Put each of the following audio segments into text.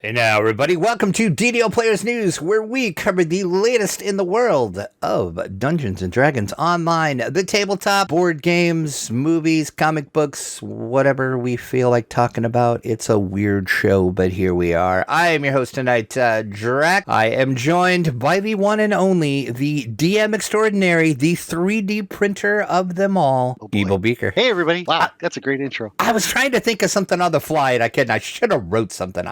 Hey now, everybody, welcome to DDO Players News, where we cover the latest in the world of Dungeons & Dragons Online, the tabletop, board games, movies, comic books, whatever we feel like talking about. It's a weird show, but here we are. I am your host tonight, Drac. I am joined by the one and only, the DM extraordinary, the 3D printer of them all, Evil Beeker. Hey, everybody. Wow, that's a great intro. I was trying to think of something on the fly, and I should have wrote something.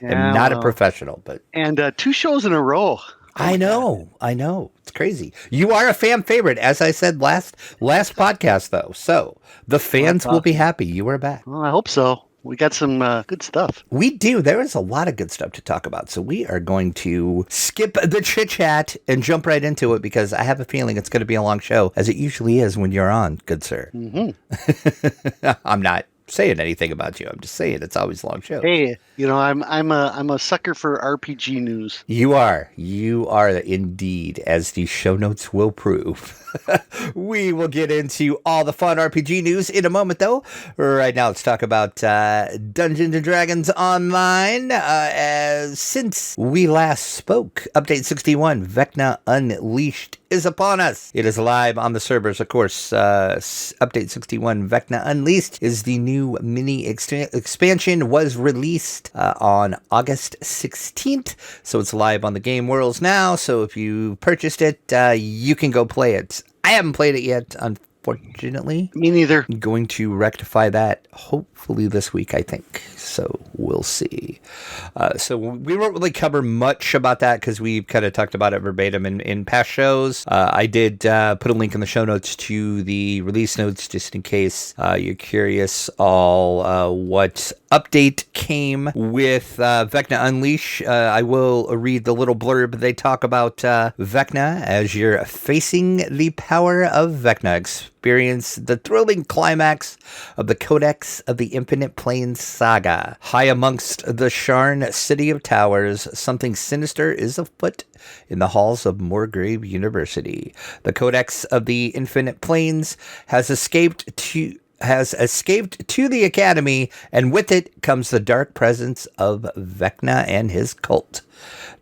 I'm not a professional, but... And 2 shows in a row. I know. It's crazy. You are a fan favorite, as I said last podcast, though. So the fans will be happy you are back. Well, I hope so. We got some good stuff. We do. There is a lot of good stuff to talk about. So we are going to skip the chit-chat and jump right into it, because I have a feeling it's going to be a long show, as it usually is when you're on, good sir. Mm-hmm. I'm not saying anything about you. I'm just saying it's always a long show. Hey, I'm a sucker for RPG news. You are indeed, as the show notes will prove. We will get into all the fun RPG news in a moment, though. Right now, let's talk about Dungeons & Dragons Online. Since we last spoke, Update 61, Vecna Unleashed, is upon us. It is live on the servers, of course. Update 61, Vecna Unleashed, is the new mini expansion, was released on August 16th, so it's live on the game worlds now. So if you purchased it, you can go play it. I haven't played it yet, unfortunately. Me neither. I'm going to rectify that hopefully this week, I think. So we'll see. So we won't really cover much about that, because we've kind of talked about it verbatim in past shows. I did put a link in the show notes to the release notes, just in case you're curious what update came with Vecna Unleash. I will read the little blurb they talk about Vecna. As you're facing the power of Vecna, experience the thrilling climax of the Codex of the Infinite Plains saga. High amongst the Sharn City of Towers, something sinister is afoot in the halls of Morgrave University. The Codex of the Infinite Plains has escaped to the Academy, and with it comes the dark presence of Vecna and his cult.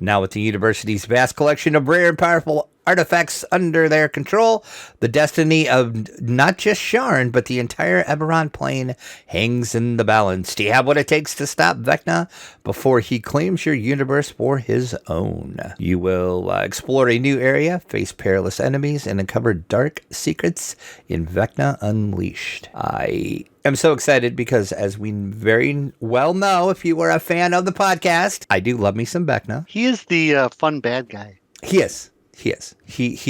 Now, with the university's vast collection of rare and powerful artifacts under their control, the destiny of not just Sharn, but the entire Eberron Plain hangs in the balance. Do you have what it takes to stop Vecna before he claims your universe for his own? You will explore a new area, face perilous enemies, and uncover dark secrets in Vecna Unleashed. I'm so excited because, as we very well know, if you are a fan of the podcast, I do love me some Vecna. He is the fun bad guy. He is. He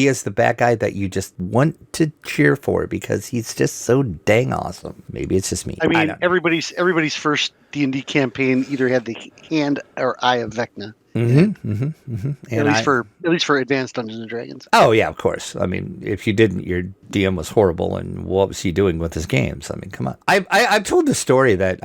is the bad guy that you just want to cheer for, because he's just so dang awesome. Maybe it's just me. I mean, everybody's first D&D campaign either had the hand or eye of Vecna. At least for Advanced Dungeons and Dragons. Oh yeah, of course. I mean, if you didn't, your DM was horrible, and what was he doing with his games? I mean, come on. I've told the story that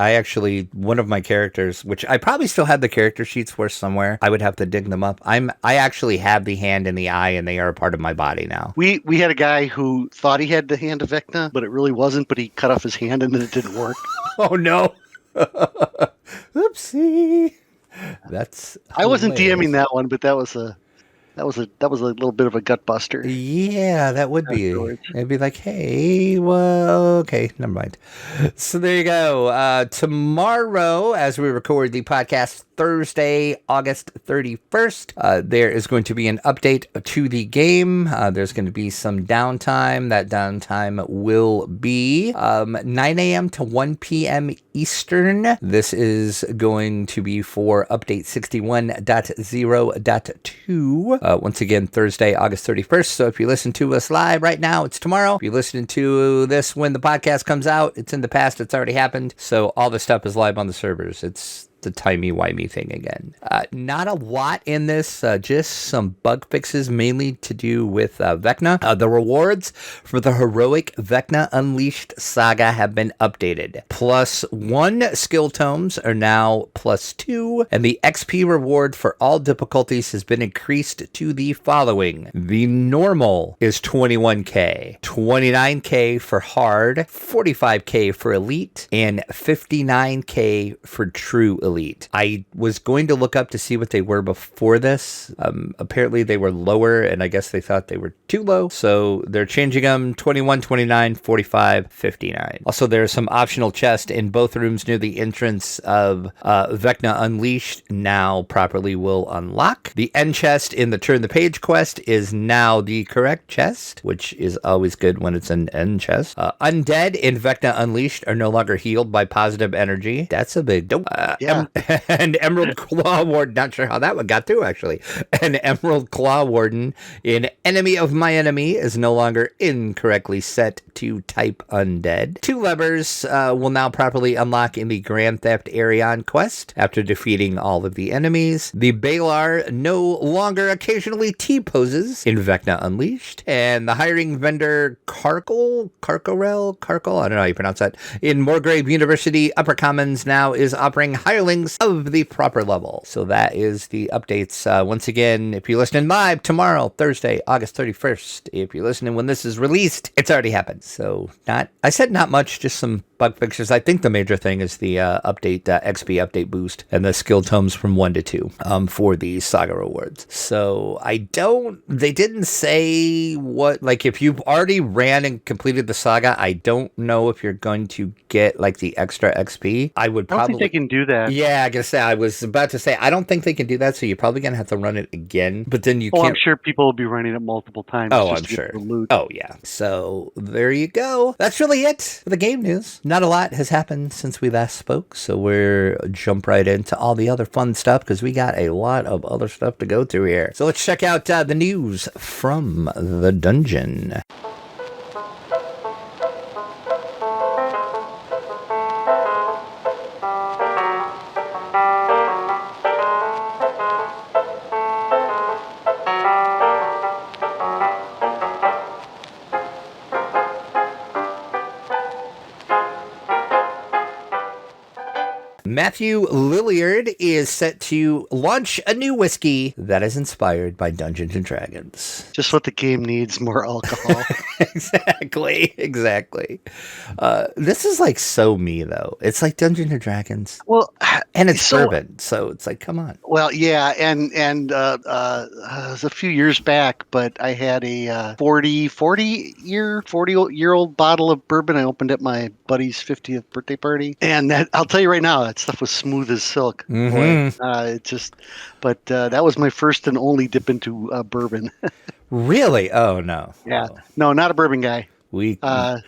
one of my characters, which I probably still have the character sheets for somewhere. I would have to dig them up. I actually have the hand and the eye, and they are a part of my body now. We had a guy who thought he had the hand of Vecna, but it really wasn't. But he cut off his hand, and then it didn't work. Oh no! Oopsie. That's I wasn't DMing that one, but that was a little bit of a gut buster. Yeah, that would be. It'd be like, hey, well, okay, never mind. So there you go. Tomorrow, as we record the podcast, Thursday, August 31st, there is going to be an update to the game. There's going to be some downtime. That downtime will be 9 a.m. to 1 p.m. Eastern. This is going to be for update 61.0.2. Once again, Thursday, August 31st. So if you listen to us live right now, it's tomorrow. If you're listening to this when the podcast comes out, it's in the past. It's already happened. So all the stuff is live on the servers. It's the timey-wimey thing again. Not a lot in this, just some bug fixes, mainly to do with Vecna. The rewards for the heroic Vecna Unleashed saga have been updated. +1 skill tomes are now +2, and the XP reward for all difficulties has been increased to the following. The normal is 21k, 29k for hard, 45k for elite, and 59k for true elite. Elite. I was going to look up to see what they were before this. Apparently they were lower, and I guess they thought they were too low. So they're changing them 21, 29, 45, 59. Also, there's some optional chest in both rooms near the entrance of Vecna Unleashed now properly will unlock. The end chest in the Turn the Page quest is now the correct chest, which is always good when it's an end chest. Undead in Vecna Unleashed are no longer healed by positive energy. That's a big dope. Yeah. And Emerald Claw Warden, not sure how that one got through actually. An Emerald Claw Warden in Enemy of My Enemy is no longer incorrectly set to type undead. 2 levers will now properly unlock in the Grand Theft Arion quest after defeating all of the enemies. The Balar no longer occasionally T-poses in Vecna Unleashed. And the hiring vendor Karkle, I don't know how you pronounce that, in Morgrave University Upper Commons now is offering hirelings of the proper level. So that is the updates. Once again, if you're listening live tomorrow, Thursday, August 31st, if you're listening when this is released, it's already happened. So I said not much, just some bug fixes. I think the major thing is the update, XP update boost, and the skill tomes from 1 to 2 for the saga rewards. So they didn't say what, like if you've already ran and completed the saga, I don't know if you're going to get like the extra XP. I don't think they can do that. Yeah, I was about to say, I don't think they can do that, so you're probably going to have to run it again, but then you can't. I'm sure people will be running it multiple times. Oh, I'm sure. Oh, yeah. So there you go. That's really it for the game news. Not a lot has happened since we last spoke, so we're jump right into all the other fun stuff because we got a lot of other stuff to go through here. So let's check out the news from the dungeon. Matthew Lilliard is set to launch a new whiskey that is inspired by Dungeons and Dragons. Just what the game needs, more alcohol. Exactly. This is like so me, though. It's like Dungeons and Dragons. Well, and it's bourbon, so it's like, come on. Well, yeah, and it was a few years back, but I had a 40-year-old bottle of bourbon I opened at my buddy's 50th birthday party, and that, I'll tell you right now, that stuff was smooth as silk. Mm-hmm. But that was my first and only dip into bourbon. Really? Oh, no. Yeah. Oh. No, not a bourbon guy. I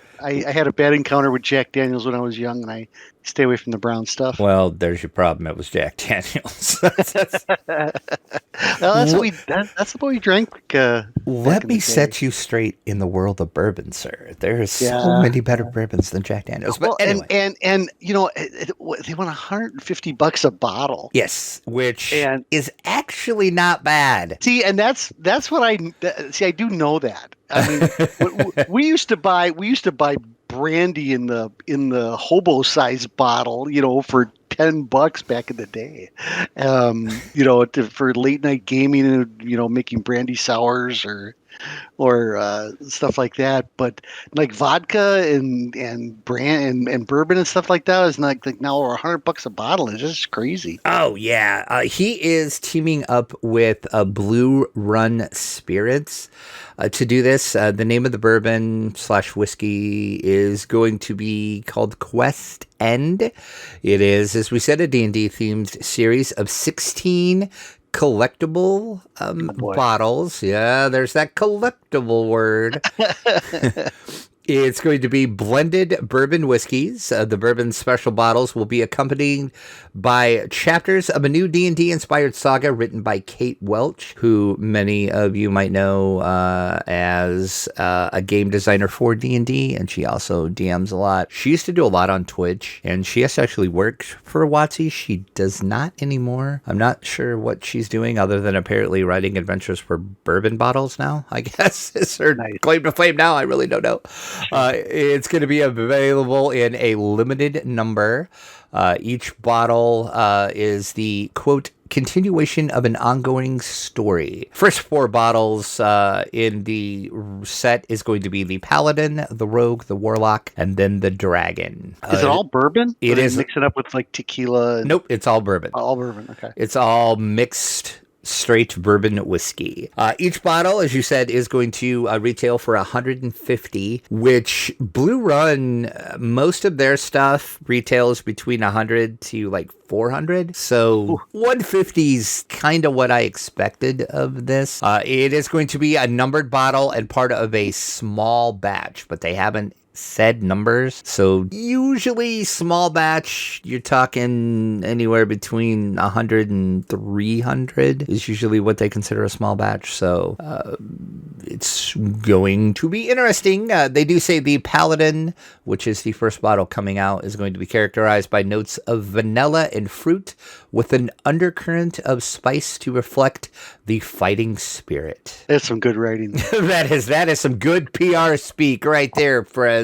had a bad encounter with Jack Daniels when I was young, and I stay away from the brown stuff. Well, there's your problem. It was Jack Daniels. Well, that's what we drank. Let me set you straight in the world of bourbon, sir. There's so many better bourbons than Jack Daniels. But anyway. and you know, they want $150 a bottle. Yes, which is actually not bad. See, and that's what I do know that. I mean, we used to buy brandy in the hobo size bottle, for $10 back in the day, for late night gaming and making brandy sours or stuff like that. But like vodka and brand and bourbon and stuff like that is not like now over $100 a bottle. It's just crazy. Oh yeah, he is teaming up with Blue Run Spirits to do this. The name of the bourbon / whiskey is going to be called Quest End. It is, as we said, a D&D themed series of 16 collectible bottles. Yeah, there's that collectible word. It's going to be blended bourbon whiskeys. The bourbon special bottles will be accompanied by chapters of a new D&D inspired saga written by Kate Welch, who many of you might know as a game designer for D&D, and she also DMs a lot. She used to do a lot on Twitch, and she has actually worked for WotC. She does not anymore. I'm not sure what she's doing other than apparently writing adventures for bourbon bottles now, I guess is her claim to fame now. I really don't know. It's going to be available in a limited number Each bottle is the, quote, continuation of an ongoing story. First 4 bottles in the set is going to be the Paladin, the Rogue, the Warlock, and then the Dragon. Is it all bourbon? It is. Mix it up with like tequila. Nope, it's all bourbon. All bourbon. Okay. It's all mixed straight bourbon whiskey. Each bottle, as you said, is going to retail for $150, which Blue Run, most of their stuff retails between $100 to like $400. So $150 is kind of what I expected of this. It is going to be a numbered bottle and part of a small batch, but they haven't said numbers. So usually small batch, you're talking anywhere between 100 and 300 is usually what they consider a small batch. So it's going to be interesting. They do say the Paladin, which is the first bottle coming out, is going to be characterized by notes of vanilla and fruit with an undercurrent of spice to reflect the fighting spirit. That's some good writing. That is some good PR speak right there, friends.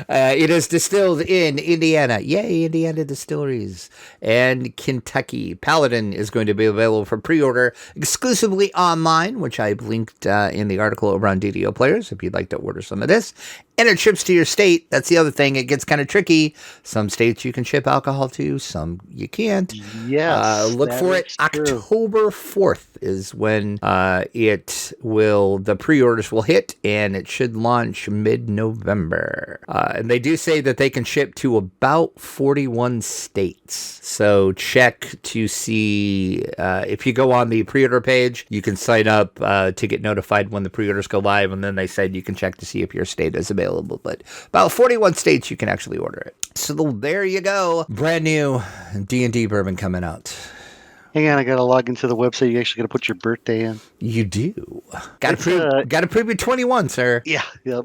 It is distilled in Indiana. Yay, Indiana distilleries. And Kentucky. Paladin is going to be available for pre-order exclusively online, which I've linked in the article over on DDO Players if you'd like to order some of this. And it ships to your state. That's the other thing. It gets kind of tricky. Some states you can ship alcohol to, some you can't. Yes. Look for it. October 4th is when the pre-orders will hit, and it should launch mid-November. And they do say that they can ship to about 41 states. So check to see if you go on the pre-order page, you can sign up to get notified when the pre-orders go live, and then they said you can check to see if your state is available. But about 41 states you can actually order it. So there you go. Brand new D&D bourbon coming out. Hang on, I gotta log into the website. You actually gotta put your birthday in. You do. Gotta prove you're 21, sir. Yeah,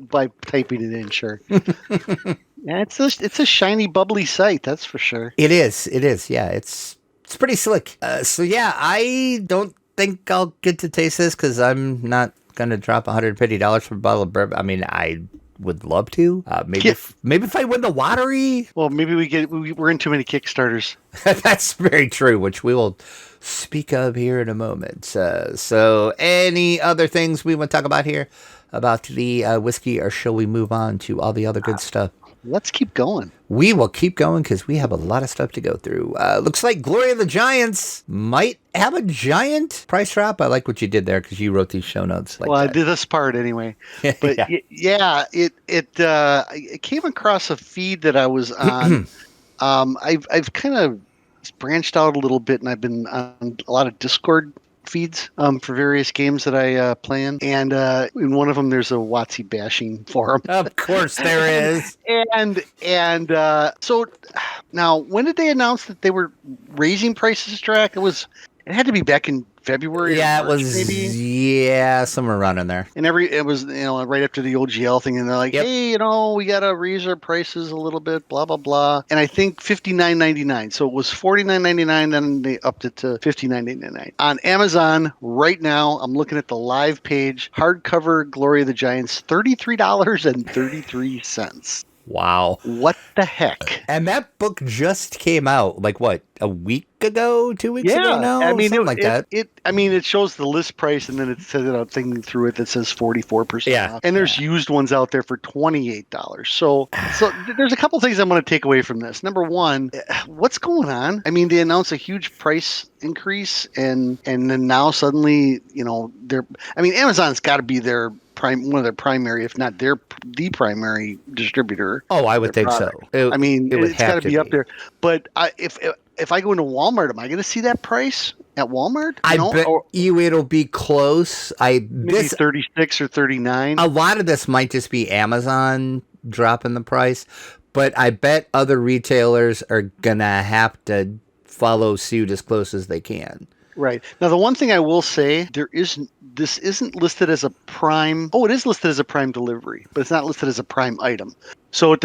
by typing it in, sure. Yeah, it's a shiny, bubbly site, that's for sure. It is. Yeah, it's pretty slick. So yeah, I don't think I'll get to taste this because I'm not gonna drop $150 for a bottle of bourbon. I mean, I would love to. Maybe if I win the lottery. Well, maybe we're in too many Kickstarters. That's very true, which we will speak of here in a moment. So any other things we want to talk about here about the whiskey, or shall we move on to all the other good stuff? Let's keep going. We will keep going because we have a lot of stuff to go through. Looks like Glory of the Giants might have a giant price drop. I like what you did there because you wrote these show notes. Well, I did this part anyway. But it came across a feed that I was on. I've kind of branched out a little bit, and I've been on a lot of Discord feeds for various games that I play in, and in one of them there's a WotC bashing forum. Of course there is. and so now, when did they announce that they were raising prices, Drac? It had to be back in February. Yeah, March, it was maybe. Yeah, somewhere around in there. And it was right after the OGL thing, and they're like, hey, we gotta raise our prices a little bit, blah blah blah. And I think $59.99. So it was $49.99, then they upped it to $59.99 on Amazon right now. I'm looking at the live page, hardcover Glory of the Giants, $33.33. Wow. What the heck? And that book just came out, like what, a week ago, 2 weeks ago now? I mean, something like that. It shows the list price, and then it says thinking through it that says 44% off. And there's used ones out there for $28. So there's a couple things I'm going to take away from this. Number one, what's going on? I mean, they announced a huge price increase, and then now suddenly, Amazon's got to be one of their primary, if not the primary distributor. Oh, I would think product. so. It's got to be up there. But if I go into Walmart, am I going to see that price at Walmart? I bet you it'll be close. Maybe 36 or 39. A lot of this might just be Amazon dropping the price, but I bet other retailers are going to have to follow suit as close as they can. Right. Now, the one thing I will say, this isn't listed as a Prime. Oh, it is listed as a Prime delivery, but it's not listed as a Prime item. So I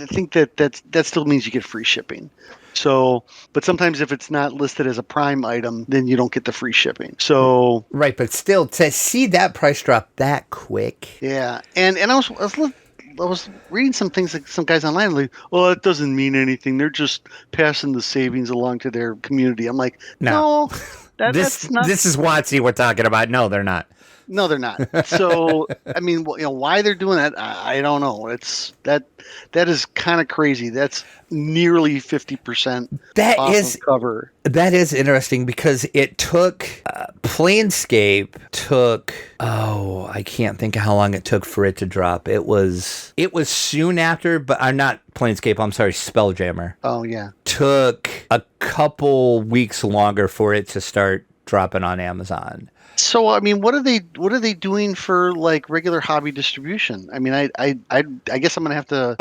think that still means you get free shipping. So, but sometimes if it's not listed as a Prime item, then you don't get the free shipping. So right, but still, to see that price drop that quick. Yeah, and I was was reading some things like some guys online like, well, it doesn't mean anything. They're just passing the savings along to their community. I'm like, No. no, This that's not. this is WotC we're talking about. No, they're not. No, they're not. So, I mean, why they're doing that, I don't know. That is kind of crazy. That's nearly 50% That off is of cover. That is interesting because it took Planescape took I can't think of how long it took for it to drop. It was soon after, but I'm not Planescape. I'm sorry, Spelljammer. Oh yeah, Took a couple weeks longer for it to start dropping on Amazon. So I mean, what are they doing for like regular hobby distribution? I mean, I guess I'm gonna have to.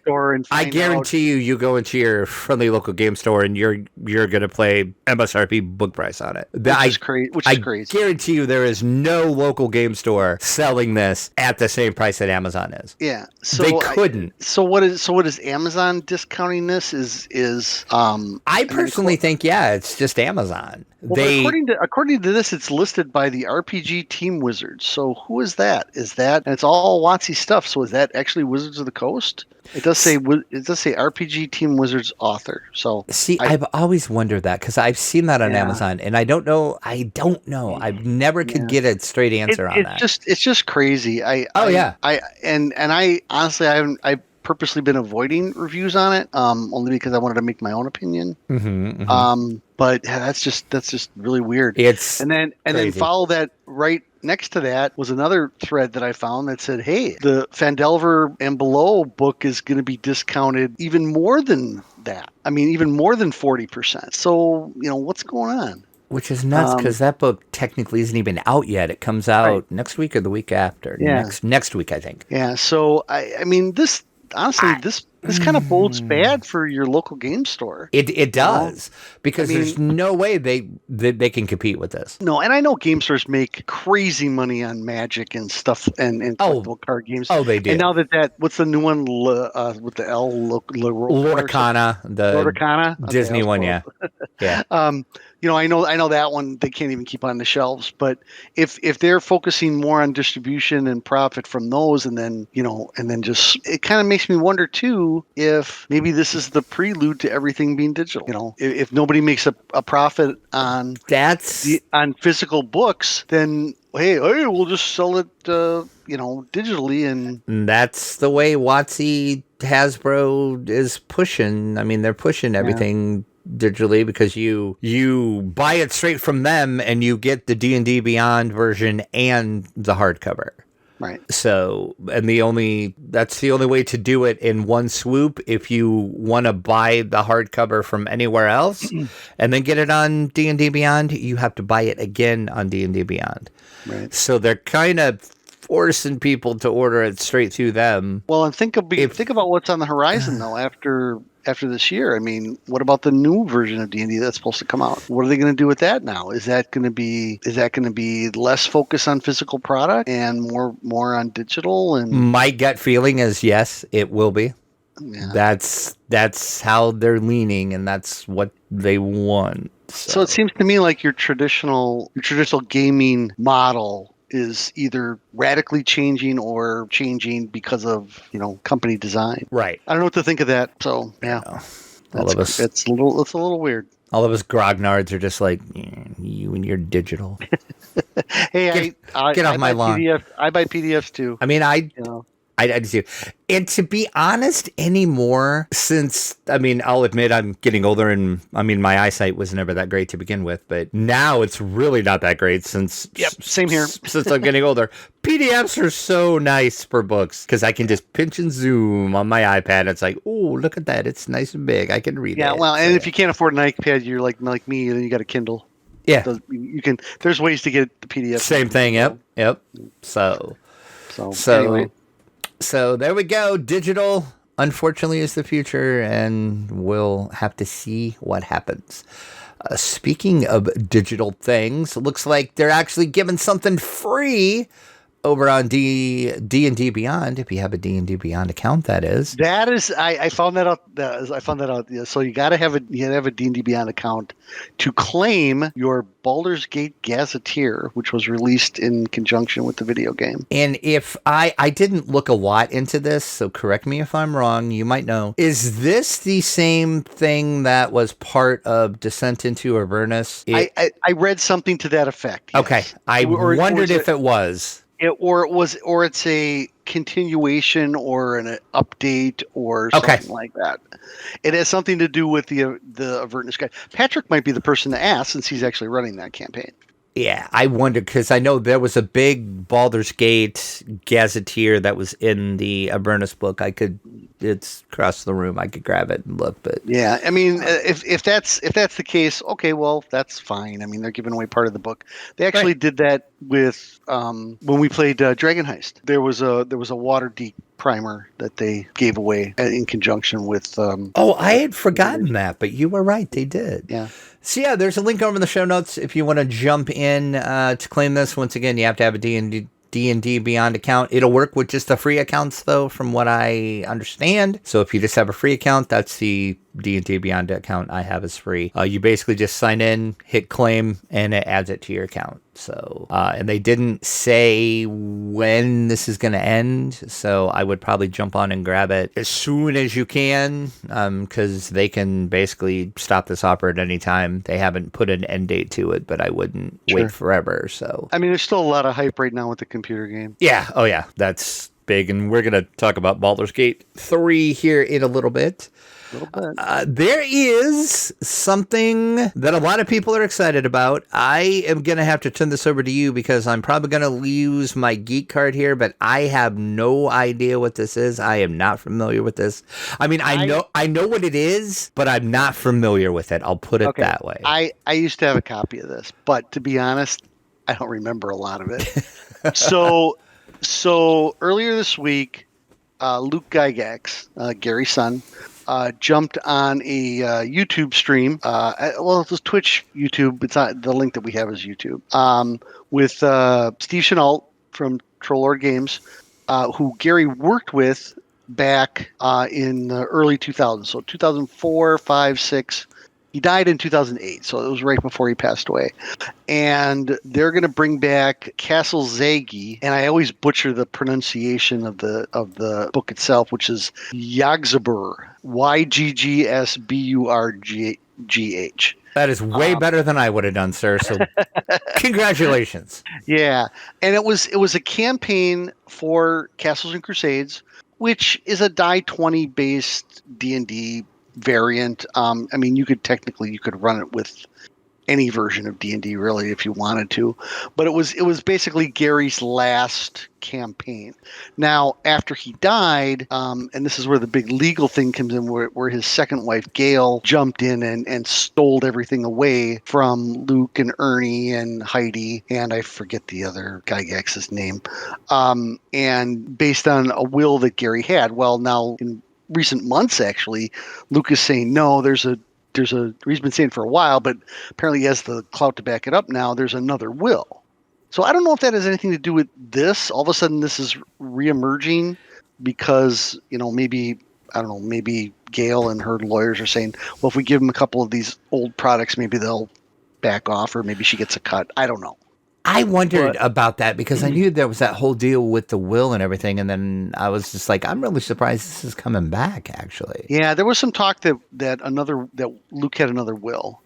Store and I find guarantee you go into your friendly local game store and you're gonna play MSRP book price on it. Which is crazy. I guarantee you there is no local game store selling this at the same price that Amazon is. Yeah, so they couldn't. So what is Amazon discounting this? I personally think it's just Amazon. Well, according to this, it's listed by the RPG Team Wizards. So who is that? And it's all WotC stuff. So is that actually Wizards of the Coast? It does say RPG Team Wizards author. So see, I've always wondered that because I've seen that on Amazon, and I don't know. I've never could get a straight answer on that. It's just crazy. I honestly I purposely been avoiding reviews on it, only because I wanted to make my own opinion. But that's just really weird. And then follow that right next to that was another thread that I found that said, hey, the Phandelver and Below book is going to be discounted even more than that. I mean, even more than 40%. So, what's going on? Which is nuts because that book technically isn't even out yet. It comes out next week or the week after. Yeah. Next week, I think. Yeah. So, I mean, this kind of bodes bad for your local game store. It does because there's no way they can compete with this. No, and I know game stores make crazy money on Magic and stuff and collectible card games. Oh, they do. And now that what's the new one with the L? Lorcana, the Disney one, yeah. I know that one they can't even keep on the shelves. But if they're focusing more on distribution and profit from those, and then just it kind of makes me wonder too if maybe this is the prelude to everything being digital. If nobody makes a profit on on physical books, then hey, we'll just sell it digitally, and that's the way WotC Hasbro is pushing. I mean, they're pushing everything digitally because you buy it straight from them and you get the D&D Beyond version and the hardcover. Right. So, and that's the only way to do it in one swoop. If you want to buy the hardcover from anywhere else and then get it on D&D Beyond, you have to buy it again on D&D Beyond. Right. So they're kind of forcing people to order it straight through them. Well, and think about what's on the horizon though after this year. I mean, what about the new version of D&D that's supposed to come out? What are they going to do with that now? Is that going to be less focus on physical product and more on digital? And my gut feeling is yes, it will be. Yeah. That's how they're leaning, and that's what they want. So it seems to me like your traditional gaming model is either radically changing or changing because of company design. Right. I don't know what to think of that. So it's a little weird. All of us grognards are just like you and your digital. Hey, get off my lawn. I buy PDFs too. I mean, I do. And to be honest, anymore, since, I'll admit I'm getting older and, my eyesight was never that great to begin with, but now it's really not that great since... Yep, same here. Since I'm getting older. PDFs are so nice for books because I can just pinch and zoom on my iPad. It's like, oh, look at that. It's nice and big. I can read it. Yeah, well, and if you can't afford an iPad, you're like me, then you got a Kindle. Yeah. So there's ways to get the PDF. Same thing, yep. So anyway. So there we go. Digital, unfortunately, is the future, and we'll have to see what happens. Speaking of digital things, looks like they're actually giving something free over on D&D Beyond, if you have a D&D Beyond account, that is. That is, I found that out. I found that out. Yeah, so you got to have a D&D Beyond account to claim your Baldur's Gate Gazetteer, which was released in conjunction with the video game. And if I didn't look a lot into this, so correct me if I'm wrong, you might know. Is this the same thing that was part of Descent into Avernus? I read something to that effect. Yes. Okay, I wondered if it was. Or it's a continuation or an update or something like that. It has something to do with the Avernus guy. Patrick might be the person to ask since he's actually running that campaign. Yeah, I wondered because I know there was a big Baldur's Gate gazetteer that was in the Avernus book. It's across the room. I could grab it and look, but yeah, I mean, if that's the case, okay, well, that's fine. I mean, they're giving away part of the book. They actually did that with when we played Dragon Heist. There was a Waterdeep primer that they gave away in conjunction with. I had forgotten that, but you were right. They did. Yeah. So yeah, there's a link over in the show notes if you want to jump in to claim this. Once again, you have to have a D&D Beyond account. It'll work with just the free accounts, though, from what I understand. So if you just have a free account, that's the D&D Beyond account I have is free. You basically just sign in, hit claim, and it adds it to your account. So, and they didn't say when this is going to end, so I would probably jump on and grab it as soon as you can, because they can basically stop this offer at any time. They haven't put an end date to it, but I wouldn't wait forever. So, I mean, there's still a lot of hype right now with the computer game. Yeah. Oh, yeah. That's big, and we're going to talk about Baldur's Gate 3 here in a little bit. There is something that a lot of people are excited about. I am going to have to turn this over to you because I'm probably going to use my geek card here, but I have no idea what this is. I am not familiar with this. I mean, I know what it is, but I'm not familiar with it. I'll put it that way. I used to have a copy of this, but to be honest, I don't remember a lot of it. So earlier this week, Luke Gygax, Gary's son, jumped on a YouTube stream. Well, it was Twitch, YouTube. It's not the link that we have is YouTube. With Steve Chenault from Trollord Games, who Gary worked with back in the early 2000s. So 2004, 5, 6. He died in 2008, so it was right before he passed away. And they're going to bring back Castle Zagi, and I always butcher the pronunciation of the book itself, which is Yggdrasburg, Yggdrasburgh. That is way better than I would have done, sir. So, congratulations. Yeah, and it was a campaign for Castles and Crusades, which is a die 20 based D&D variant. I mean, you could run it with any version of D&D really if you wanted to, but it was basically Gary's last campaign. Now, after he died, and this is where the big legal thing comes in, where his second wife Gail jumped in and stole everything away from Luke and Ernie and Heidi, and I forget the other Gygax's name, and based on a will that Gary had. Well, now in recent months, actually, Luke is saying no. He's been saying for a while, but apparently he has the clout to back it up now. There's another will. So I don't know if that has anything to do with this. All of a sudden, this is reemerging because, maybe Gail and her lawyers are saying, well, if we give them a couple of these old products, maybe they'll back off, or maybe she gets a cut. I don't know. I wondered about that because I knew there was that whole deal with the will and everything, and then I was just like, I'm really surprised this is coming back, actually. Yeah, there was some talk that Luke had another will.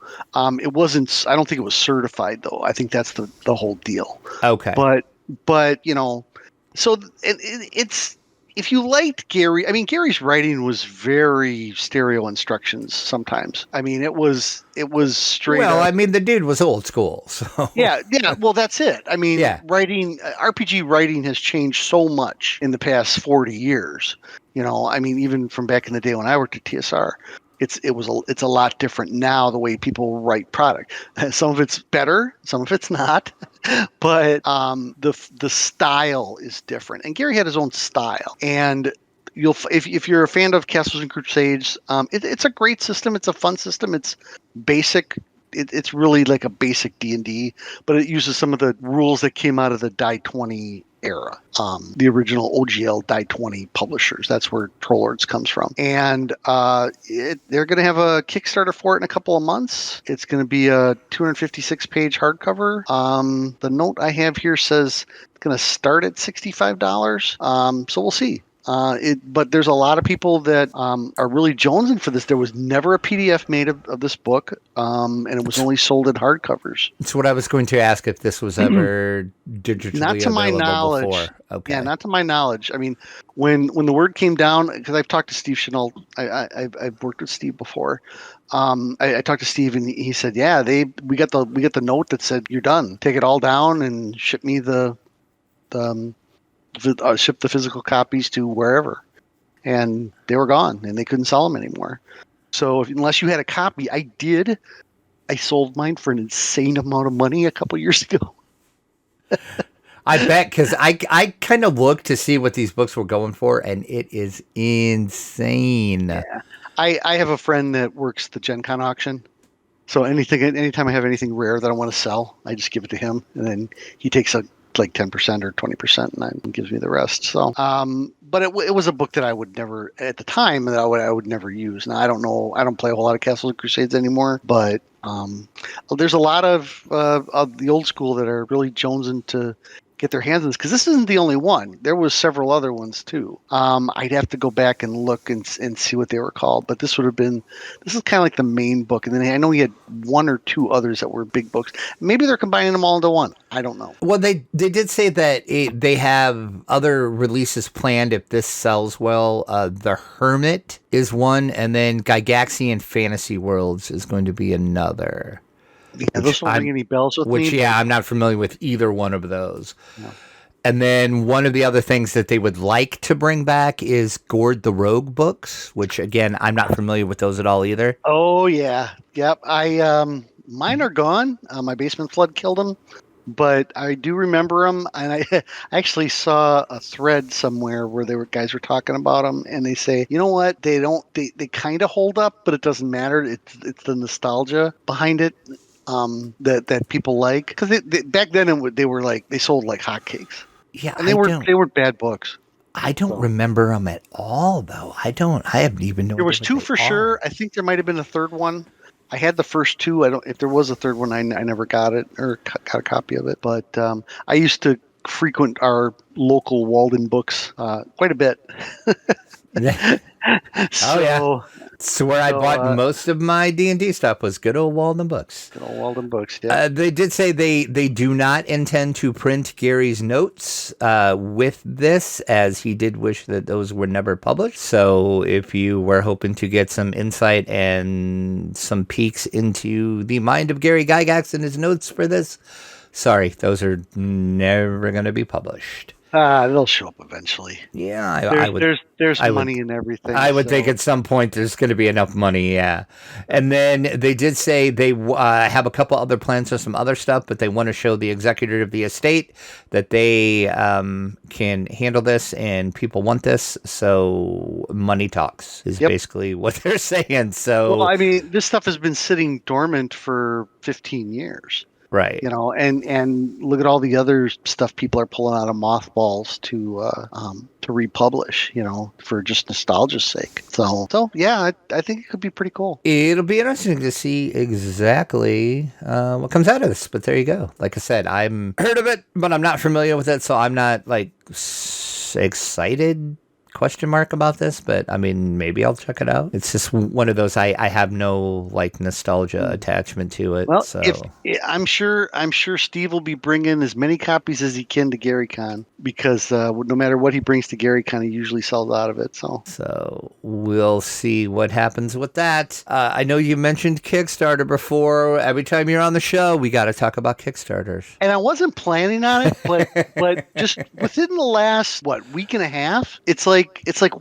It wasn't. I don't think it was certified though. I think that's the whole deal. Okay. But so it's. If you liked Gary, I mean, Gary's writing was very stereo instructions sometimes. I mean, it was straight up. I mean, the dude was old school. So. Yeah. Well, that's it. I mean, writing, RPG writing has changed so much in the past 40 years. I mean, even from back in the day when I worked at TSR, it's a lot different now, the way people write product. Some of it's better, some of it's not, but the style is different. And Gary had his own style. And if you're a fan of Castles and Crusades, it's a great system. It's a fun system. It's basic. It's really like a basic D&D, but it uses some of the rules that came out of the die 20 era. The original OGL Die 20 publishers. That's where Trollords comes from. And they're going to have a Kickstarter for it in a couple of months. It's going to be a 256-page hardcover. The note I have here says it's going to start at $65. So we'll see. But there's a lot of people that are really jonesing for this. There was never a PDF made of this book, and it was only sold in hardcovers. It's what I was going to ask, if this was ever digitally Not to my available knowledge. before. Okay. Yeah, not to my knowledge. I mean, when the word came down, because I've talked to Steve Chenault, I've worked with Steve before. I talked to Steve, and he said, "Yeah, we got the note that said you're done. Take it all down and ship me ship the physical copies to wherever," and they were gone, and they couldn't sell them anymore. So unless you had a copy, I sold mine for an insane amount of money a couple years ago. I bet, because I kind of looked to see what these books were going for, and it is insane. Yeah. I have a friend that works the Gencon auction. So anytime I have anything rare that I want to sell, I just give it to him, and then he takes like 10% or 20% and then gives me the rest. So, but it was a book that I would never, at the time, that I would never use. Now, I don't know, I don't play a whole lot of Castles and Crusades anymore, but there's a lot of the old school that are really jonesing to get their hands on this, because this isn't the only one. There was several other ones too. I'd have to go back and look and see what they were called, but this is kind of like the main book. And then I know he had one or two others that were big books. Maybe they're combining them all into one. I don't know. Well, they did say that they have other releases planned if this sells well. The Hermit is one, and then Gygaxian Fantasy Worlds is going to be another. Yeah, those don't ring any bells with me. Yeah, I'm not familiar with either one of those. No. And then one of the other things that they would like to bring back is Gord the Rogue books, which, again, I'm not familiar with those at all either. Oh, yeah. Yep. Mine are gone. My basement flood killed them, but I do remember them. And I actually saw a thread somewhere where guys were talking about them, and they say, you know what? They kind of hold up, but it doesn't matter. It's the nostalgia behind it. That people like, because back then they sold like hotcakes. Yeah, and they were bad books. I don't remember them at all, though. I haven't even known. There was two for sure. I think there might have been a third one. I had the first two. If there was a third one, I never got it or got a copy of it. But I used to frequent our local Walden Books quite a bit. Oh yeah. So where I bought most of my D&D stuff was good old Walden Books. Good old Walden Books, yeah. They did say they do not intend to print Gary's notes with this, as he did wish that those were never published. So if you were hoping to get some insight and some peeks into the mind of Gary Gygax and his notes for this, sorry, those are never going to be published. They'll show up eventually. Yeah, there's money in everything. I would think at some point there's going to be enough money, yeah. And then they did say they have a couple other plans for some other stuff, but they want to show the executor of the estate that they can handle this and people want this. So money talks is basically what they're saying. So, well, I mean, this stuff has been sitting dormant for 15 years. Right. You know, and look at all the other stuff people are pulling out of mothballs to republish, you know, for just nostalgia's sake. So yeah, I think it could be pretty cool. It'll be interesting to see exactly what comes out of this. But there you go. Like I said, I'm heard of it, but I'm not familiar with it, so I'm not like excited question mark about this, but I mean, maybe I'll check it out. It's just one of those I have no like nostalgia attachment to it. Well, so I'm sure Steve will be bringing as many copies as he can to GaryCon, because no matter what he brings to GaryCon, he usually sells out of it. So we'll see what happens with that. I know you mentioned Kickstarter before. Every time you're on the show, we got to talk about Kickstarters. And I wasn't planning on it, but just within the last week and a half, it's like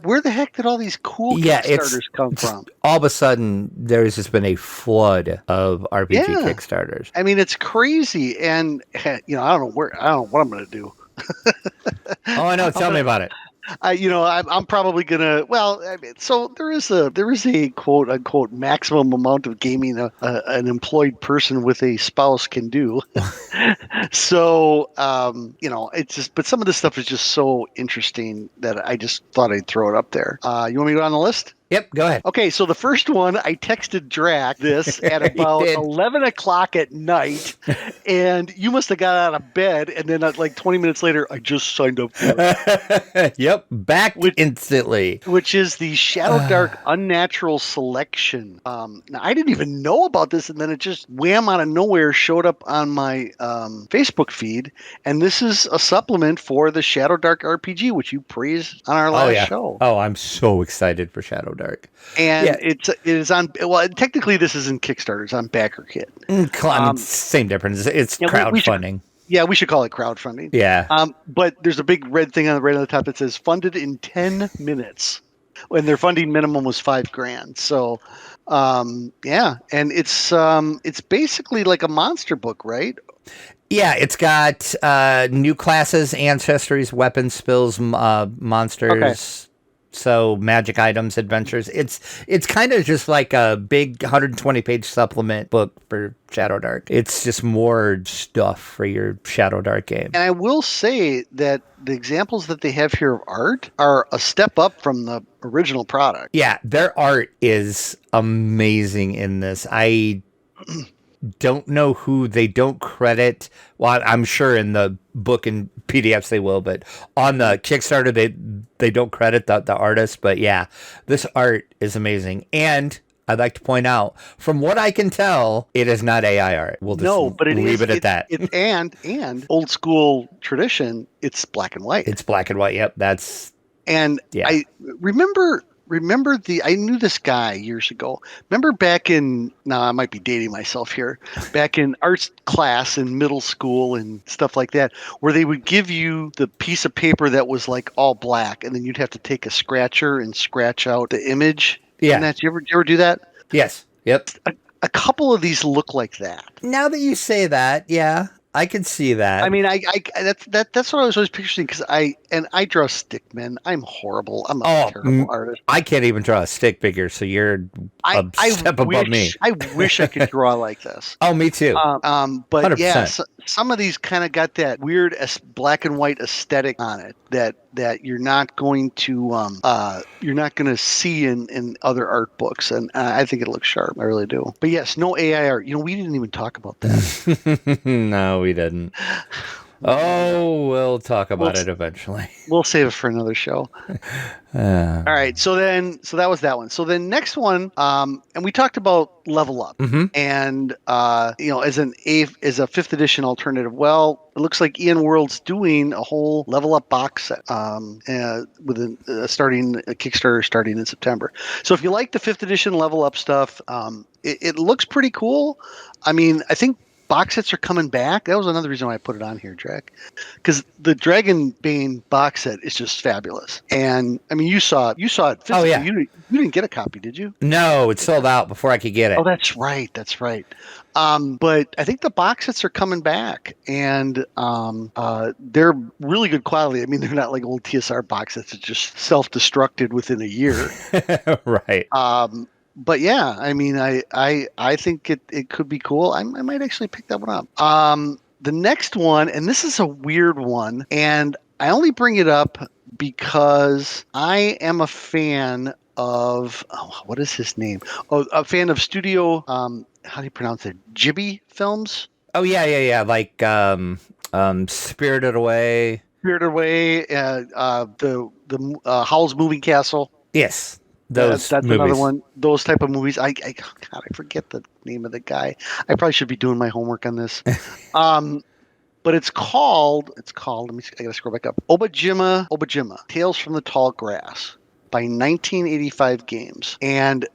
where the heck did all these cool Kickstarters come from? All of a sudden, there's just been a flood of RPG Kickstarters. I mean, it's crazy, and you know, I don't know what I'm going to do. Oh, I know. Tell me about it. I'm probably gonna. Well, I mean, so there is a quote unquote maximum amount of gaming an employed person with a spouse can do. So, it's just, but some of this stuff is just so interesting that I just thought I'd throw it up there. You want me to go on the list? Yep, go ahead. Okay, so the first one, I texted Drac this at You about did. 11 o'clock at night, and you must have got out of bed, and then like 20 minutes later, I just signed up for it. Yep, back Which, instantly. which is the Shadow Dark Unnatural Selection. Now, I didn't even know about this, and then it just wham out of nowhere showed up on my Facebook feed, and this is a supplement for the Shadow Dark RPG, which you praised on our Oh last yeah. show. Oh, I'm so excited for Shadow Dark. And Yeah. it is on. Well, technically, this isn't Kickstarter; it's on BackerKit. I mean, same difference. It's Yeah, crowdfunding. we should call it crowdfunding. Yeah. But there's a big red thing on the top that says funded in 10 minutes, when their funding minimum was $5,000. So, yeah, and it's basically like a monster book, right? Yeah, it's got new classes, ancestries, weapons, spills, monsters. Okay. So magic items, adventures. It's kind of just like a big 120-page supplement book for Shadow Dark. It's just more stuff for your Shadow Dark game. And I will say that the examples that they have here of art are a step up from the original product. Yeah, their art is amazing in this. I don't know who they don't credit. Well, I'm sure in the book and PDFs they will, but on the Kickstarter they don't credit the artist. But yeah, this art is amazing. And I'd like to point out, from what I can tell, it is not AI art. We'll just leave it at that. And old school tradition, it's black and white. It's black and white. Yep, that's. And yeah. I remember I knew this guy years ago. Remember back in, now I might be dating myself here, back in arts class in middle school and stuff like that, where they would give you the piece of paper that was like all black, and then you'd have to take a scratcher and scratch out the image. Yeah. And did you ever do that? Yes. Yep. A couple of these look like that. Now that you say that, yeah, I can see that. I mean, that's what I was always picturing, because I draw stickmen. I'm horrible. I'm a terrible artist. I can't even draw a stick figure, so you're a step above me. I wish I could draw like this. Oh, me too. But 100%. yeah, some of these kind of got that weird black and white aesthetic on it that you're not going to see in other art books, and I think it looks sharp. I really do. But yes, no AI art. We didn't even talk about that. No, we didn't. Oh, we'll talk about it eventually. We'll save it for another show. All right. So that was that one. So then next one, and we talked about Level Up, and as a 5th edition alternative. Well, it looks like Ian World's doing a whole Level Up box set, with a Kickstarter starting in September. So if you like the 5th edition Level Up stuff, it looks pretty cool. I mean, I think box sets are coming back. That was another reason why I put it on here, Drac, because the Dragonbane box set is just fabulous. And I mean, you saw it physically. Oh yeah, you didn't get a copy, did you? No, it sold out before I could get it. Oh, that's right. But I think the box sets are coming back, and they're really good quality. I mean, they're not like old TSR box sets that just self-destructed within a year. Right. But yeah, I mean, I think it could be cool. I might actually pick that one up. The next one, and this is a weird one, and I only bring it up because I am a fan of, what is his name? Oh, a fan of Studio, how do you pronounce it? Ghibli films? Oh yeah. Like Spirited Away. The Howl's Moving Castle. Yes. That's movies. another one. Those type of movies. God, I forget the name of the guy. I probably should be doing my homework on this. But it's called. I gotta scroll back up. Obajima, Tales from the Tall Grass, by 1985 Games, and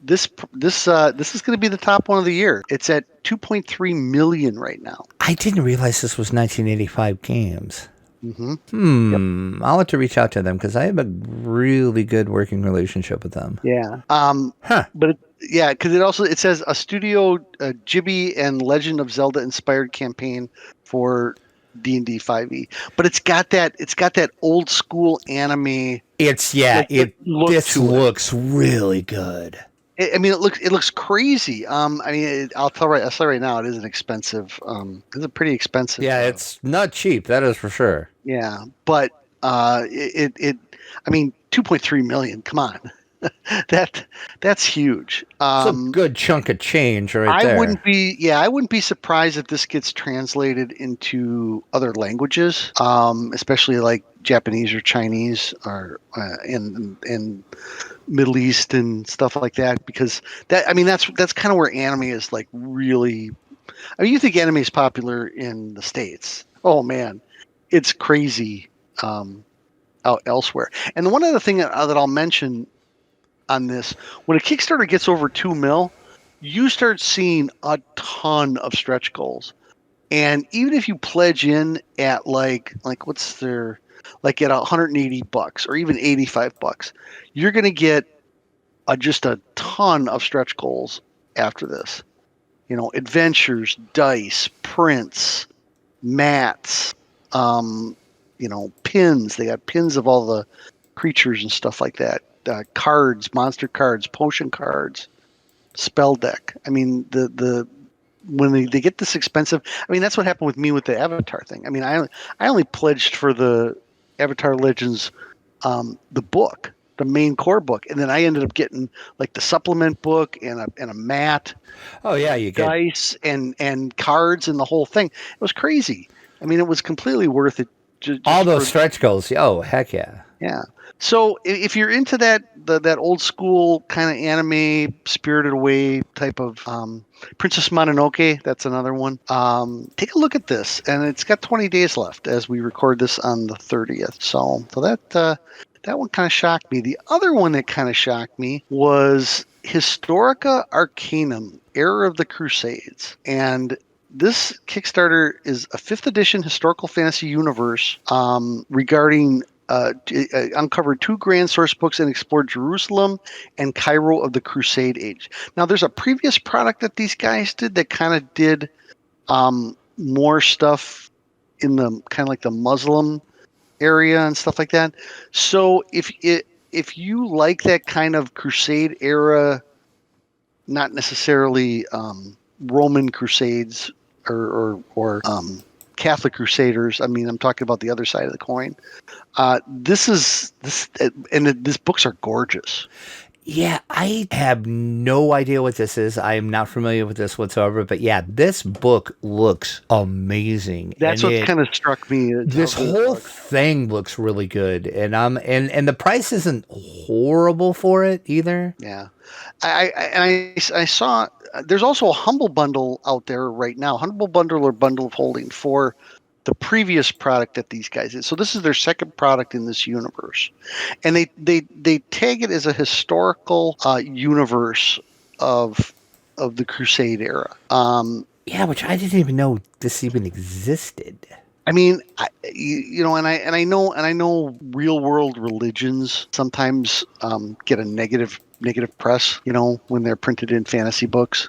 this is going to be the top one of the year. It's at 2.3 million right now. I didn't realize this was 1985 Games. Mm-hmm. I'll have to reach out to them because I have a really good working relationship with them. Yeah. But because it says a Studio Ghibli and Legend of Zelda inspired campaign for D&D 5e, but it's got that old school anime look This to it. looks really good. I mean, it looks crazy. I mean, I'll say right now, it is an expensive. It's a pretty expensive. Yeah, it's not cheap. That is for sure. Yeah, but it. I mean, 2.3 million. Come on, that's huge. It's a good chunk of change right I there. I wouldn't be surprised if this gets translated into other languages, especially like Japanese or Chinese or in Middle East and stuff like that, because that's kind of where anime is like really. I mean, you think anime is popular in the States? Oh man, it's crazy out elsewhere. And one other thing that I'll mention on this, when a Kickstarter gets over 2 mil, you start seeing a ton of stretch goals. And even if you pledge in at like what's their like at $180 or even $85, you're going to get just a ton of stretch goals after this. You know, adventures, dice, prints, mats, pins. They got pins of all the creatures and stuff like that. Cards, monster cards, potion cards, spell deck. I mean, the when they get this expensive, I mean, that's what happened with me with the Avatar thing. I mean, I only pledged for the Avatar Legends, the book, the main core book, and then I ended up getting like the supplement book and a mat. Oh yeah, you get dice and cards and the whole thing. It was crazy. I mean, it was completely worth it. all those stretch goals. Oh heck yeah. Yeah. So if you're into that old school kind of anime, Spirited Away type of Princess Mononoke, that's another one. Take a look at this, and it's got 20 days left as we record this on the 30th. So that one kind of shocked me. The other one that kind of shocked me was Historica Arcanum: Era of the Crusades, and this Kickstarter is a 5th edition historical fantasy universe regarding uncovered 2 grand source books and explored Jerusalem and Cairo of the Crusade Age. Now, there's a previous product that these guys did that kind of did more stuff in the kind of like the Muslim area and stuff like that. So if you like that kind of Crusade era, not necessarily Roman Crusades or Catholic Crusaders. I mean, I'm talking about the other side of the coin. These books are gorgeous. Yeah, I have no idea what this is. I am not familiar with this whatsoever. But yeah, this book looks amazing. That's what kind of struck me. This whole thing looks really good, and and the price isn't horrible for it either. Yeah, I saw there's also a Humble Bundle out there right now. Humble Bundle or Bundle of Holding for the previous product that these guys did. So this is their second product in this universe, and they tag it as a historical universe of the Crusade era. Yeah, which I didn't even know this even existed. I mean, I know real world religions sometimes get a negative press, when they're printed in fantasy books.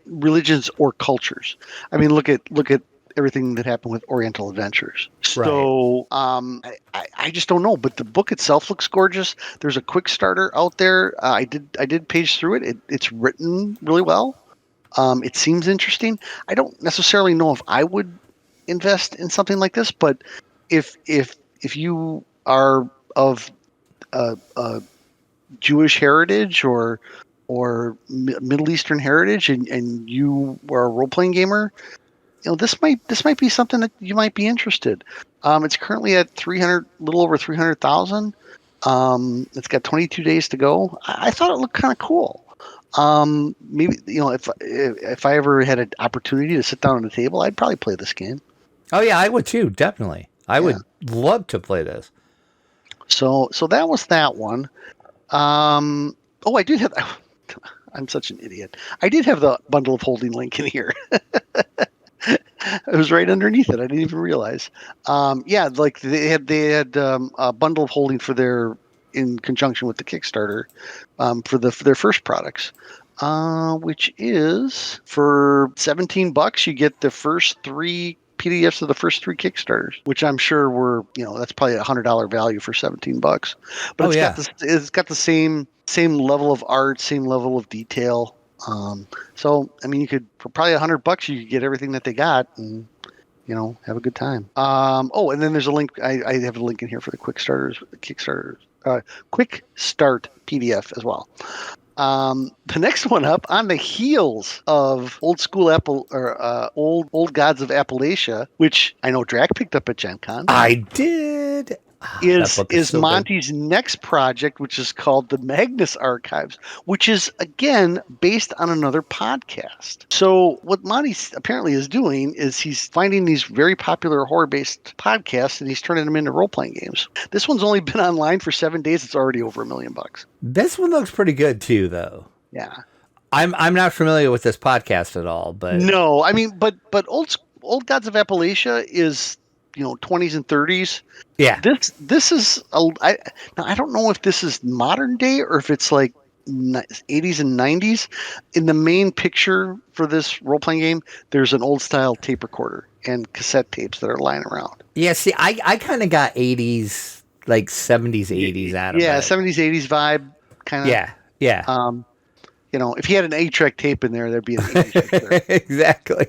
Religions or cultures. I mean, look at everything that happened with Oriental Adventures. So I just don't know, but the book itself looks gorgeous. There's a quick starter out there. I did page through it. It's written really well. It seems interesting. I don't necessarily know if I would invest in something like this, but if you are of Jewish heritage or Middle Eastern heritage and you are a role playing gamer, this might be something that you might be interested. It's currently at little over 300,000. It's got 22 days to go. I thought it looked kind of cool. Maybe if I ever had an opportunity to sit down at a table, I'd probably play this game. Oh yeah, I would too. Definitely, I would love to play this. So that was that one. I did have. I'm such an idiot. I did have the Bundle of Holding link in here. It was right underneath it. I didn't even realize. Like they had a Bundle of Holding in conjunction with the Kickstarter for their first products, which is for $17. You get the first 3 PDFs of the first 3 Kickstarters, which I'm sure were, that's probably $100 value for $17. But it's got the same level of art, same level of detail. So I mean, you could, for probably $100, you could get everything that they got and have a good time. And then there's a link. I have a link in here for the quick start PDF as well. The next one up, on the heels of Old School Apple, or Old Gods of Appalachia, which I know Drac picked up at Gencon. I did. Is so Monty's next project, which is called the Magnus Archives, which is, again, based on another podcast. So what Monty apparently is doing is he's finding these very popular horror-based podcasts, and he's turning them into role-playing games. This one's only been online for 7 days. It's already over $1 million. This one looks pretty good, too, though. Yeah. I'm not familiar with this podcast at all, but... No, I mean, but Old Gods of Appalachia is... 20s and 30s. Yeah. This is I don't know if this is modern day or if it's like 80s and 90s. In the main picture for this role-playing game, there's an old style tape recorder and cassette tapes that are lying around. Yeah, see, I kind of got 80s, like 70s, 80s out of it. Yeah, 70s, 80s vibe kind of. Yeah. If you had an 8-track tape in there, there'd be an 80s picture. Exactly.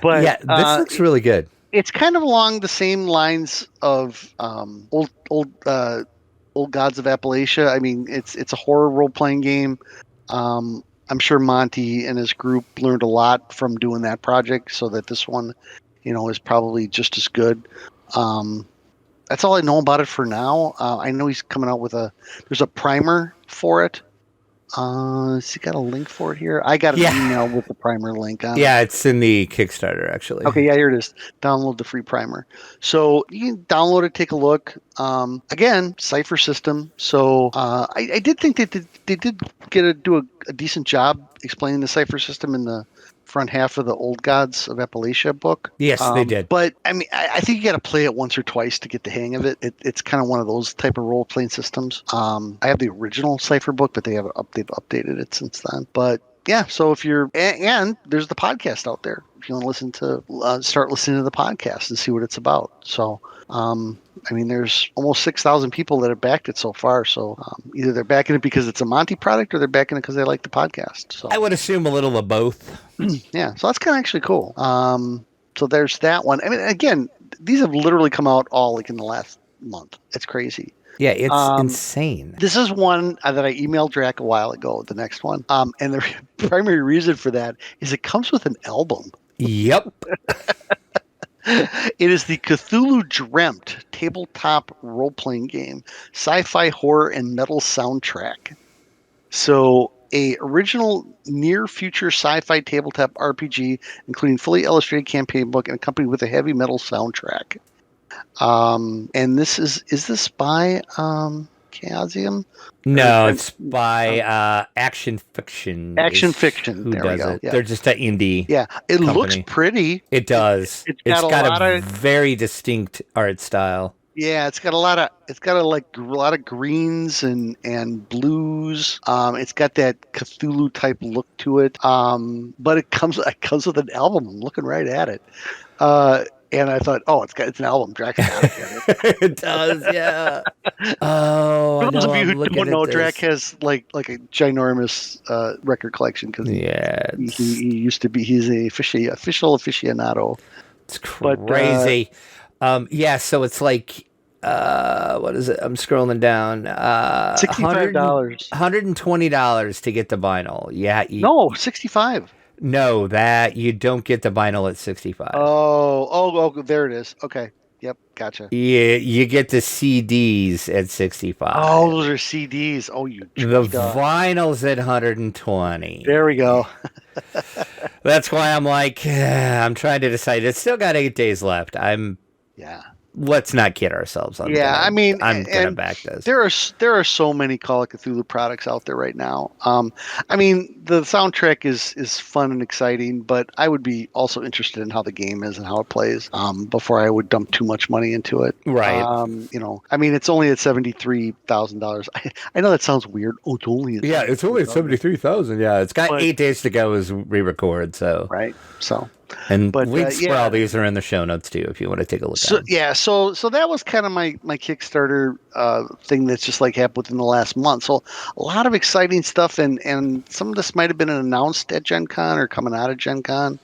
But yeah, this looks really good. It's kind of along the same lines of old Gods of Appalachia. I mean, it's a horror role-playing game. I'm sure Monty and his group learned a lot from doing that project, so that this one, is probably just as good. That's all I know about it for now. I know he's coming out with there's a primer for it. Has he got a link for it here? I got an email with the primer link on it. Yeah, it's in the Kickstarter, actually. Okay, yeah, here it is. Download the free primer. So you can download it, take a look. Again, Cypher system. So I did think that they did do a decent job explaining the Cypher system in the front half of the Old Gods of Appalachia book. Yes, they did. But I mean, I think you got to play it once or twice to get the hang of it. It's kind of one of those type of role playing systems. I have the original Cypher book, but they've updated it since then. But yeah, so if you're and there's the podcast out there if you want to listen to start listening to the podcast and see what it's about. So I mean, there's almost 6,000 people that have backed it so far. So either they're backing it because it's a Monty product, or they're backing it because they like the podcast. So I would assume a little of both. Yeah, so that's kind of actually cool. So there's that one. I mean, again, these have literally come out all like in the last month. It's crazy. Yeah, it's insane. This is one that I emailed Drac a while ago, the next one. And the primary reason for that is it comes with an album. Yep. It is the Cthulhu Dreamt tabletop role-playing game, sci-fi horror and metal soundtrack. So a original near-future sci-fi tabletop RPG, including fully illustrated campaign book and accompanied with a heavy metal soundtrack. And this is this by Chaosium? No, it's by Action Fiction. Action Fiction. Who there does we go. it? Yeah. They're just an indie. Yeah, it company. Looks pretty. It does. It's got a very distinct art style. Yeah, it's got a lot of greens and blues. It's got that Cthulhu type look to it. But it comes with an album. I'm looking right at it. And I thought, it's an album. Drac got it. It does, yeah. Oh, for those of you I'm who don't know, this. Drac has like a ginormous record collection because he used to be. He's a official aficionado. It's crazy. So it's like what is it? I'm scrolling down. $65. $120 to get the vinyl. Yeah. No, 65. No, that you don't get the vinyl at 65. Oh, there it is. Okay. Yep, gotcha. Yeah, you get the CDs at 65. Oh, those are CDs. Oh, you. The vinyl's at 120. There we go. That's why I'm like, I'm trying to decide. It's still got 8 days left. Let's not kid ourselves. I'm gonna back this. There are so many Call of Cthulhu products out there right now. I mean, the soundtrack is fun and exciting, but I would be also interested in how the game is and how it plays before I would dump too much money into it. Right. I mean, it's only at $73,000. I know that sounds weird. Oh, it's only at $73,000. Yeah, it's got 8 days to go as we record. So right. So And But links for all these are in the show notes too, if you want to take a look at them. So that was kind of my Kickstarter thing that's just like happened within the last month. So a lot of exciting stuff, and some of this might have been announced at Gen Con or coming out of Gen Con.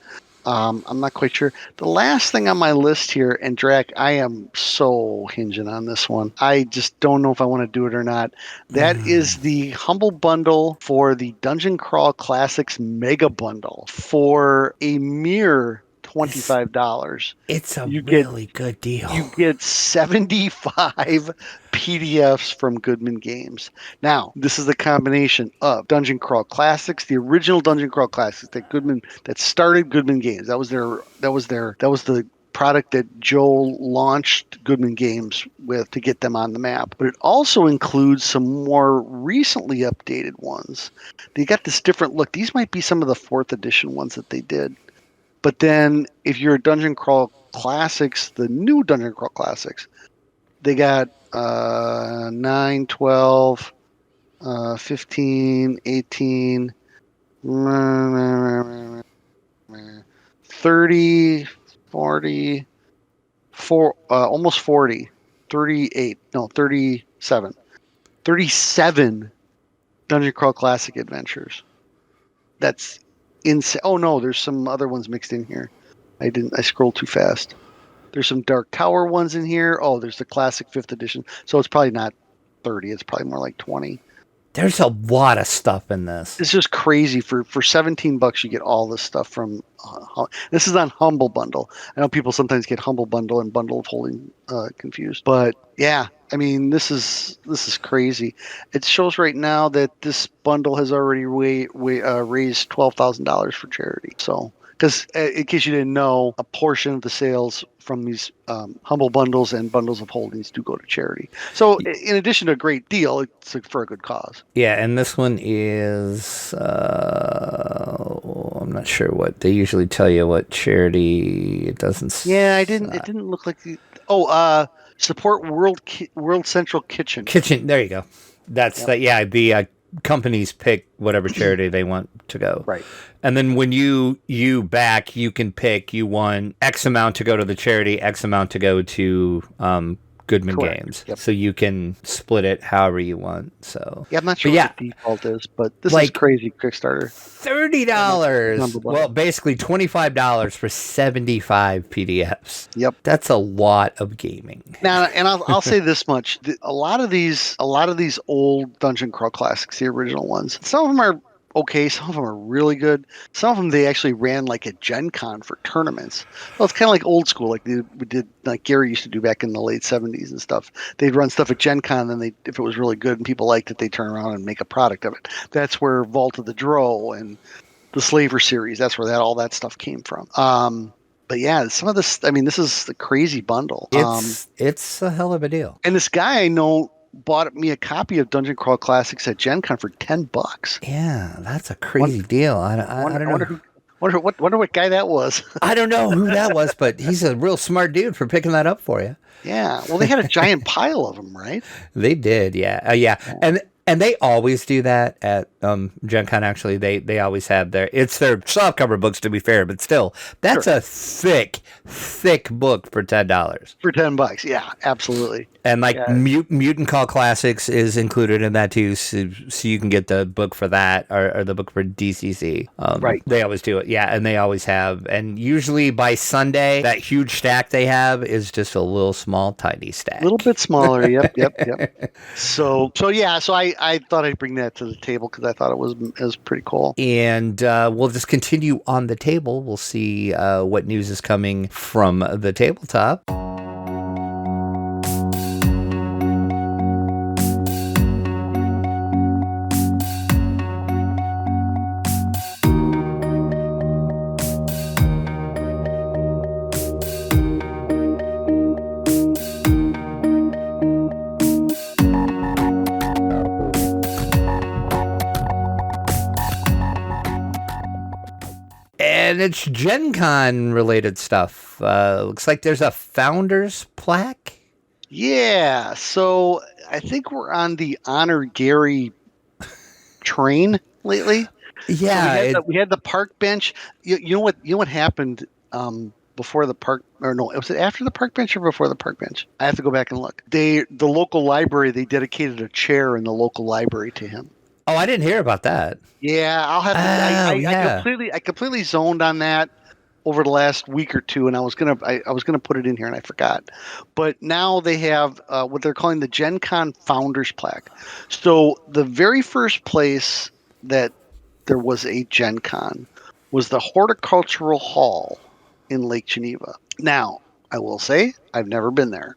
I'm not quite sure. The last thing on my list here, and Drac, I am so hinging on this one. I just don't know if I want to do it or not. That is the Humble Bundle for the Dungeon Crawl Classics Mega Bundle for a mere $25. It's a You really good deal. You get 75 PDFs from Goodman Games. Now, this is a combination of Dungeon Crawl Classics, the original Dungeon Crawl Classics that started Goodman Games. That was the product that Joe launched Goodman Games with to get them on the map. But it also includes some more recently updated ones. They got this different look. These might be some of the 4th edition ones that they did. But then if you're a Dungeon Crawl Classics, the new Dungeon Crawl Classics, they got 9, 12, 15, 18, 30, 40, almost 40, 38, no, 37. 37 Dungeon Crawl Classic adventures. That's insane. Oh no, there's some other ones mixed in here. I scrolled too fast. There's some Dark Tower ones in here. Oh, there's the classic 5th edition. So it's probably not 30. It's probably more like 20. There's a lot of stuff in this. It's just crazy. For $17, you get all this stuff from. This is on Humble Bundle. I know people sometimes get Humble Bundle and Bundle of Holding confused, but yeah, I mean this is crazy. It shows right now that this bundle has already raised $12,000 for charity. So. Because in case you didn't know, a portion of the sales from these Humble Bundles and Bundles of Holdings do go to charity. So in addition to a great deal, it's for a good cause. Yeah, and this one is, I'm not sure what, they usually tell you what charity. It doesn't. Yeah, it didn't look like support World Central Kitchen. There you go. That's that. Yeah, the companies pick whatever charity they want to go. Right. And then when you back, you can pick, you want X amount to go to the charity, X amount to go to Goodman Correct. Games. Yep. So you can split it however you want. So yeah, I'm not sure what the default is, but this is crazy Kickstarter. $30. Well, basically $25 for 75 PDFs. Yep. That's a lot of gaming. Now, and I'll say this much. A lot of these old Dungeon Crawl Classics, the original ones, some of them are okay, some of them are really good. Some of them they actually ran like at Gen Con for tournaments. Well, it's kind of like old school, like Gary used to do back in the late 70s and stuff. They'd run stuff at Gen Con, and then if it was really good and people liked it, they'd turn around and make a product of it. That's where Vault of the Dro and the Slaver series, that's where all that stuff came from. But yeah, some of this, I mean, this is the crazy bundle. It's a hell of a deal. And this guy I know bought me a copy of Dungeon Crawl Classics at Gen Con for $10. Yeah, that's a crazy deal. I don't know. Wonder what guy that was. I don't know who that was, but he's a real smart dude for picking that up for you. Yeah. Well, they had a giant pile of them, right? They did. Yeah. Yeah. And they always do that at Gen Con. Actually, they always have their softcover books, to be fair, but still, that's a thick book for $10. For $10, yeah, absolutely. And Mutant Call Classics is included in that too, so you can get the book for that or the book for DCC. Right. They always do it, yeah, and they always have. And usually by Sunday, that huge stack they have is just a little small, tiny stack. A little bit smaller, yep. So I thought I'd bring that to the table because I thought it was pretty cool. And we'll just continue on the table. We'll see what news is coming from the tabletop. And it's Gen Con related stuff. Looks like there's a founder's plaque. Yeah, so I think we're on the Honor Gary train lately. Yeah, so we had the park bench. You know what happened before the park, or no, was it after the park bench or before the park bench? I have to go back and look. The local library, they dedicated a chair in the local library to him. Oh, I didn't hear about that. Yeah, I'll have to. Oh, I yeah. completely zoned on that over the last week or two, and I was gonna put it in here and I forgot. But now they have what they're calling the Gencon Founders Plaque. So the very first place that there was a Gencon was the Horticultural Hall in Lake Geneva. Now, I will say I've never been there.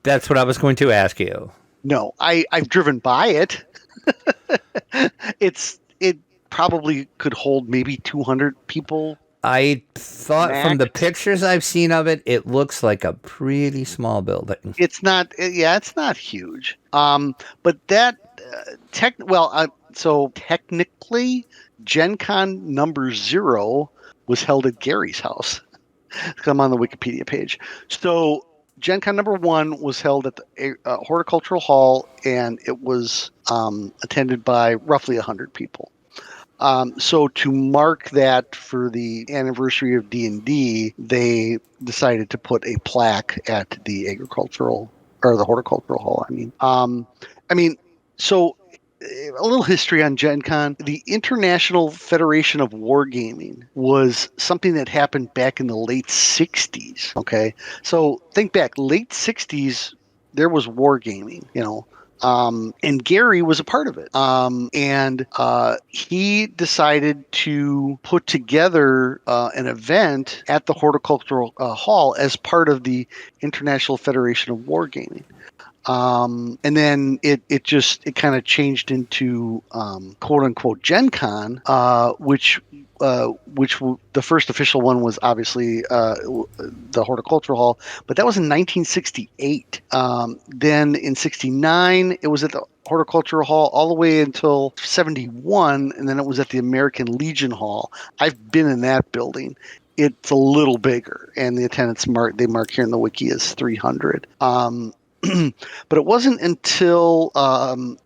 That's what I was going to ask you. No, I've driven by it. It probably could hold maybe 200 people I thought from the max. pictures I've seen of it, it looks like a pretty small building. It's not, yeah, it's not huge. But that so technically, Gen Con number 0 was held at Gary's house. I'm on the Wikipedia page. So Gen Con number 1 was held at the Horticultural Hall, and it was attended by roughly 100 people. So to mark that for the anniversary of D&D, they decided to put a plaque at the the horticultural hall. So a little history on Gen Con. The International Federation of Wargaming was something that happened back in the late 60s. Okay. So think back, late 60s, there was wargaming, and Gary was a part of it. And he decided to put together an event at the Horticultural Hall as part of the International Federation of Wargaming. And then it kind of changed into quote unquote Gen Con, which the first official one was obviously the Horticultural Hall, but that was in 1968. Then in 69, it was at the Horticultural Hall all the way until 71, and then it was at the American Legion Hall. I've been in that building. It's a little bigger, and the attendance they mark here in the wiki is 300. But it wasn't until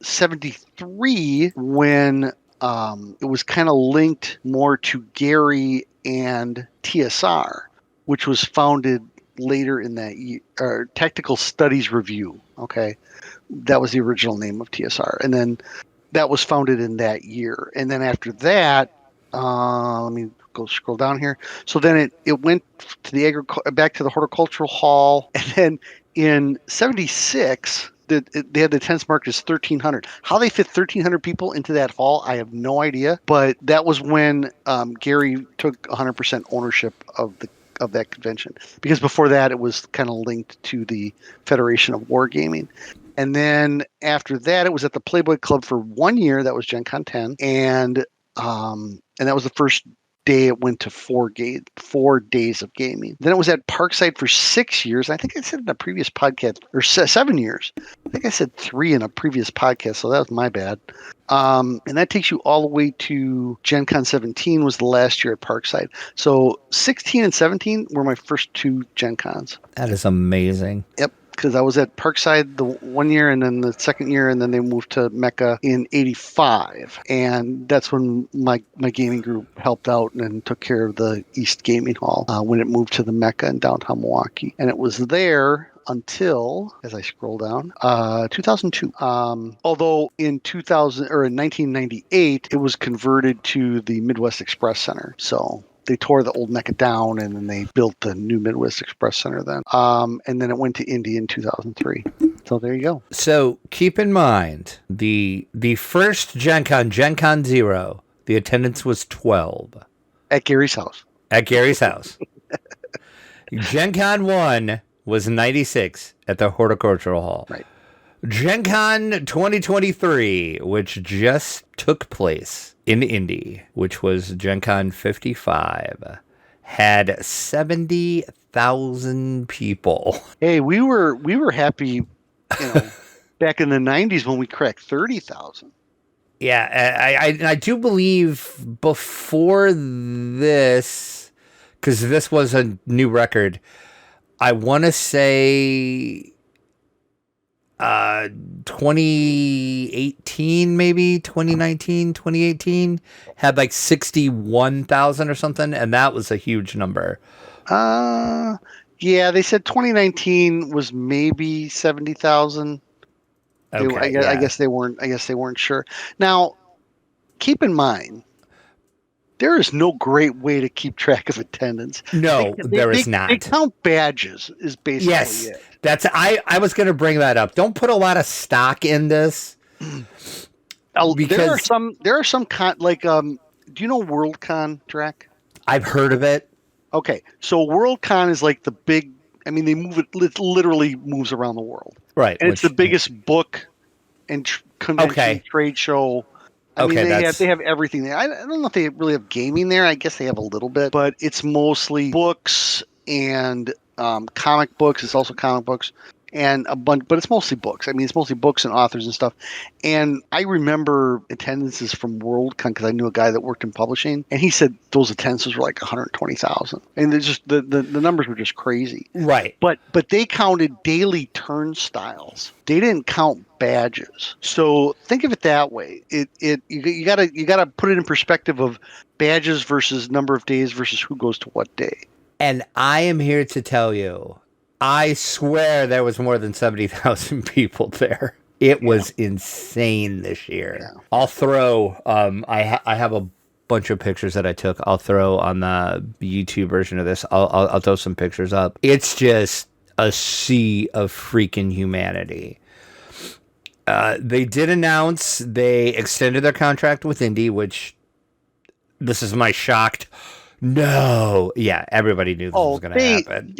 73 when it was kind of linked more to Gary and TSR, which was founded later in that year, or Technical Studies Review. Okay. That was the original name of TSR. And then that was founded in that year. And then after that, let me go scroll down here. So then it went to the back to the Horticultural Hall, and then in 76, they had the attendance marked as 1,300. How they fit 1,300 people into that hall, I have no idea. But that was when Gary took 100% ownership of that convention. Because before that, it was kind of linked to the Federation of Wargaming. And then after that, it was at the Playboy Club for 1 year. That was Gen Con 10. And that was the first day it went to 4 days of gaming. Then it was at Parkside for 6 years. I think I said in a previous podcast, or 7 years. I think I said 3 in a previous podcast, so that was my bad. And that takes you all the way to Gen Con 17 was the last year at Parkside. So 16 and 17 were my first 2 Gen Cons. That is amazing. Yep. Because I was at Parkside the 1 year, and then the second year, and then they moved to Mecca in 85. And that's when my gaming group helped out and took care of the East Gaming Hall when it moved to the Mecca in downtown Milwaukee. And it was there until, as I scroll down, 2002. Although in 1998, it was converted to the Midwest Express Center. So they tore the old Mecca down, and then they built the new Midwest Express Center then. And then it went to Indy in 2003. So there you go. So keep in mind, the first Gen Con 0, the attendance was 12. At Gary's house. At Gary's house. Gen Con 1 was 96 at the Horticultural Hall. Right. Gen Con 2023, which just took place in Indy, which was Gen Con 55, had 70,000 people. Hey, we were happy, back in the 90s when we cracked 30,000. Yeah, I do believe before this, because this was a new record, I want to say 2018, maybe 2019, 2018 had like 61,000 or something, and that was a huge number. Yeah, they said 2019 was maybe 70,000. Okay, I guess they weren't. I guess they weren't sure. Now, keep in mind, there is no great way to keep track of attendance. No, there is not. They count badges. Is basically Yes, it. that's I was going to bring that up. Don't put a lot of stock in this. There are some like do you know Worldcon, Drac? I've heard of it. Okay, so Worldcon is like the big. I mean, it literally moves around the world, right? And it's the biggest book and convention trade show. I mean, they have everything there. I don't know if they really have gaming there. I guess they have a little bit, but it's mostly books and comic books. It's also comic books and a bunch, but it's mostly books. I mean, it's mostly books and authors and stuff. And I remember attendances from Worldcon because I knew a guy that worked in publishing, and he said those attendances were like 120,000, and they're just the numbers were just crazy. Right. But they counted daily turnstiles. They didn't count badges. So think of it that way. You gotta put it in perspective of badges versus number of days versus who goes to what day. And I am here to tell you, I swear there was more than 70,000 people there. It was insane this year. Yeah. I'll throw, I have a bunch of pictures that I took. I'll throw on the YouTube version of this. I'll throw some pictures up. It's just a sea of freaking humanity. They did announce they extended their contract with Indie, which this is my shocked. No. Yeah, everybody knew this was going to happen.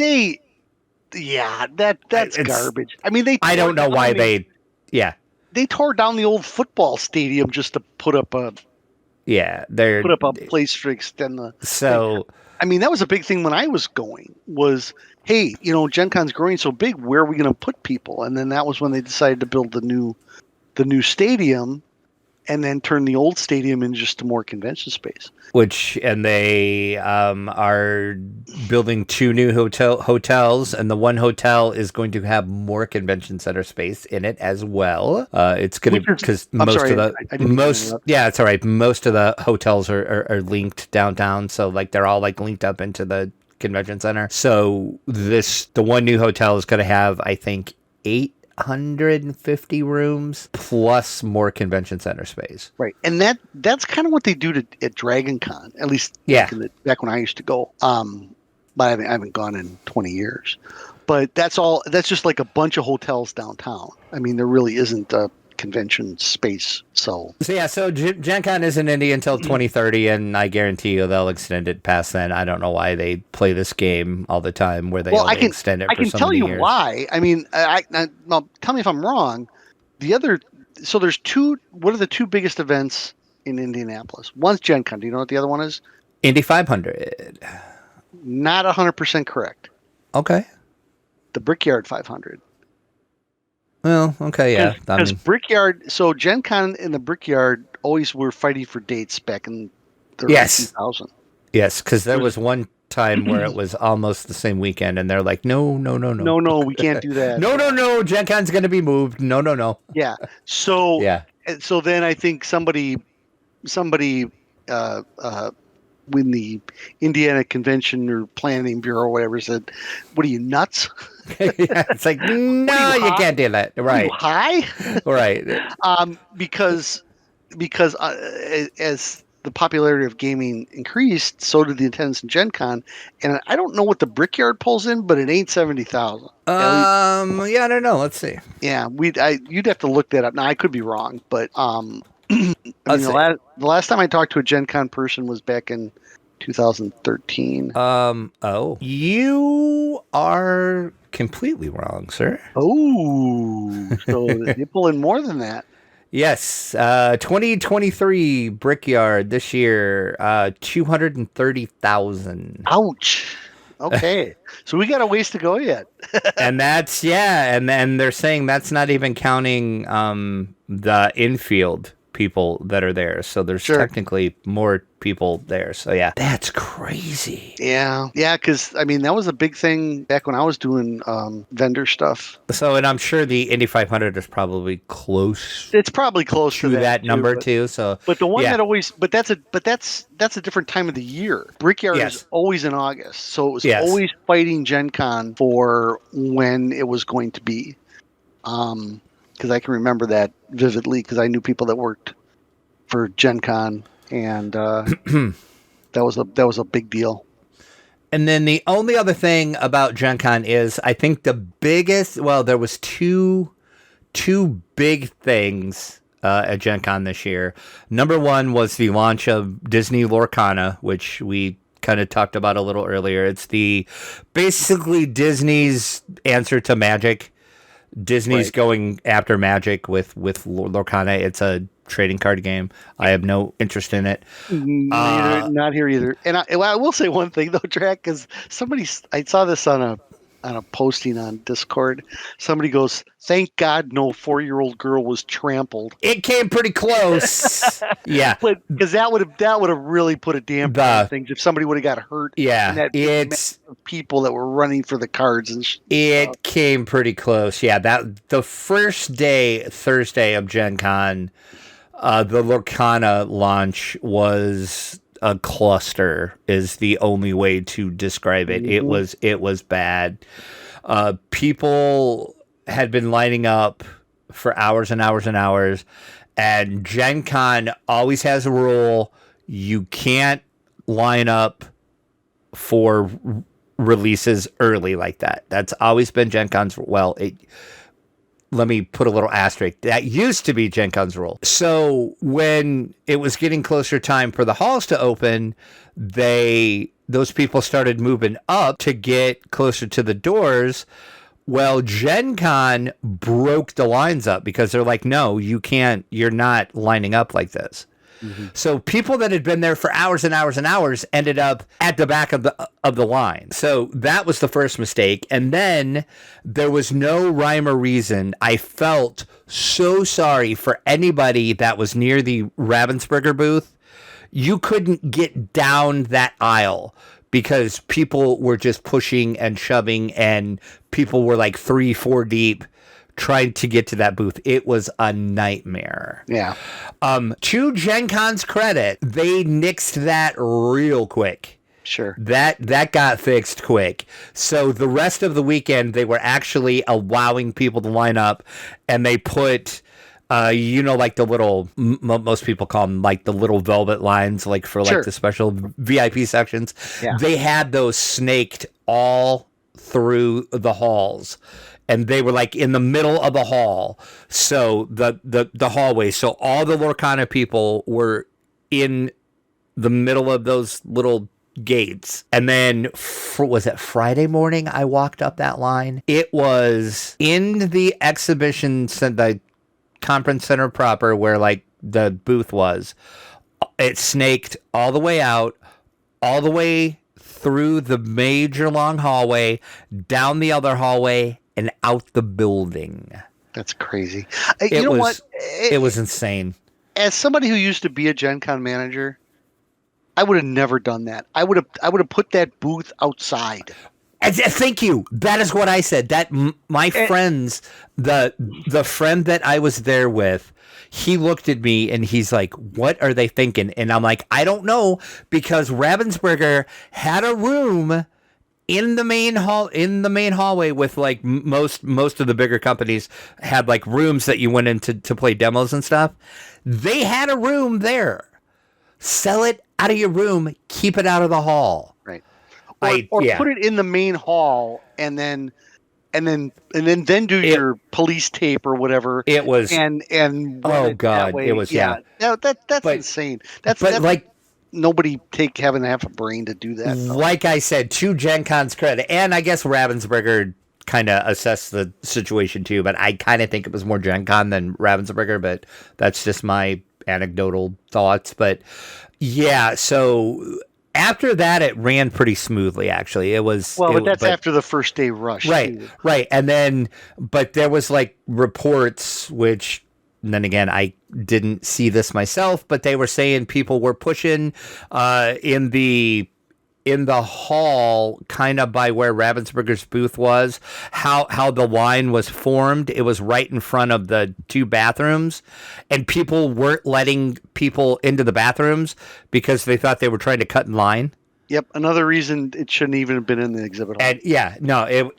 That's garbage. I mean, I don't know why they tore down the old football stadium just to put up a place to extend the. So, thing. I mean, that was a big thing when I was going. Was hey, Gencon's growing so big, where are we going to put people? And then that was when they decided to build the new stadium, and then turn the old stadium into just more convention space. And they are building 2 new hotels, and the one hotel is going to have more convention center space in it as well. It's going to because most of it's all right. Most of the hotels are linked downtown, so like they're all like linked up into the convention center. So the one new hotel is going to have, I think, 850 rooms plus more convention center space. Right. And that's kind of what they do at Dragon Con, at least back when I used to go. But I haven't gone in 20 years. But that's just like a bunch of hotels downtown. I mean, there really isn't a convention space. So Gen Con isn't Indy until 2030, and I guarantee you they'll extend it past then. I don't know why they play this game all the time where they extend it for so many years. I can tell you why. I mean, now tell me if I'm wrong. There's 2. What are the 2 biggest events in Indianapolis? One's Gen Con. Do you know what the other one is? Indy 500. Not 100% correct. Okay. The Brickyard 500. Well, okay, yeah. Because Brickyard, so Gen Con and the Brickyard always were fighting for dates back in the early 2000. Yes, because there was one time where it was almost the same weekend, and they're like, no, we can't do that. no, Gen Con's going to be moved. No. Yeah. So So then I think somebody when the Indiana Convention or Planning Bureau or whatever said, "What are you, nuts?" It's like, no, you can't do that. Right? Are you high? Right? Because as the popularity of gaming increased, so did the attendance in Gen Con, and I don't know what the Brickyard pulls in, but it ain't 70,000. I don't know. Let's see. Yeah, you'd have to look that up. Now I could be wrong, but the last time I talked to a Gen Con person was back in 2013. You are completely wrong, sir. Oh, so they pull in more than that. Yes, 2023 Brickyard this year, 230,000. Ouch. Okay, so we got a ways to go yet. And and they're saying that's not even counting the infield people that are there. So there's technically more people there. So yeah, that's crazy. Yeah. Because I mean, that was a big thing back when I was doing vendor stuff. So, and I'm sure the Indy 500 is probably close. It's probably close to that number too. So, but the one that always, that's a different time of the year. Brickyard is always in August, so it was always fighting Gen Con for when it was going to be. Because I can remember that vividly because I knew people that worked for Gen Con, and that was a big deal. And then the only other thing about Gen Con is I think the biggest, well, there was two big things at Gen Con this year. Number one was the launch of Disney Lorcana, which we kind of talked about a little earlier. It's basically Disney's answer to Magic. Disney's going after Magic with Lorcana. It's a trading card game. I have no interest in it. Not here either. And I will say one thing though, Drac, because I saw this on a posting on Discord. Somebody goes, "Thank God no 4-year-old girl was trampled." It came pretty close. Yeah, because that would have really put a damper on things if somebody would have got hurt. Yeah, it's people that were running for the cards and. It came pretty close. Yeah, that the first day, Thursday of Gen Con, the Lorcana launch was a cluster. Is the only way to describe it. Mm-hmm. It was bad. People had been lining up for hours and hours and hours, and Gen Con always has a rule: you can't line up for releases early like that. That's always been Gen Con's. Well, let me put a little asterisk. That used to be Gen Con's rule. So when it was getting closer time for the halls to open, those people started moving up to get closer to the doors. Well, Gen Con broke the lines up because they're like, no, you can't. You're not lining up like this. Mm-hmm. So people that had been there for hours and hours and hours ended up at the back of the line. So that was the first mistake. And then there was no rhyme or reason. I felt so sorry for anybody that was near the Ravensburger booth. You couldn't get down that aisle because people were just pushing and shoving, and people were like 3-4 deep trying to get to that booth. It was a nightmare. Yeah. To Gen Con's credit, they nixed that real quick. Sure. That got fixed quick. So the rest of the weekend, they were actually allowing people to line up, and they put, like the little, most people call them like the little velvet lines, like for like the special VIP sections. Yeah. They had those snaked all through the halls. And they were like in the middle of the hall. So the hallway. So all the Lorcana people were in the middle of those little gates. And then was it Friday morning I walked up that line? It was in the exhibition center, the conference center proper where like the booth was. It snaked all the way out, all the way through the major long hallway, down the other hallway, and out the building. That's crazy. It was insane. As somebody who used to be a Gen Con manager, I would have never done that. I would have put that booth outside. Thank you. That is what I said. That my friends, the friend that I was there with, he looked at me and he's like, "What are they thinking?" And I'm like, "I don't know," because Ravensburger had a room in the main hallway with like most of the bigger companies had like rooms that you went into to play demos and stuff. They had a room there. Sell it out of your room, keep it out of the hall. Right. Or put it in the main hall and then do your police tape or whatever. It was and oh god, it was that's insane. That's like nobody having half a brain to do that. Like I said, to Gen Con's credit, and I guess Ravensburger kind of assessed the situation too, but I kind of think it was more Gen Con than Ravensburger, but that's just my anecdotal thoughts. But yeah, so after that, it ran pretty smoothly, actually. It was... Well, but after the first day rush. Right, too. Right. And then, but there was like reports, which and then again, I didn't see this myself, but they were saying people were pushing in the hall, kind of by where Ravensburger's booth was, how the line was formed. It was right in front of the two bathrooms, and people weren't letting people into the bathrooms because they thought they were trying to cut in line. Yep, another reason it shouldn't even have been in the exhibit hall. And yeah, no,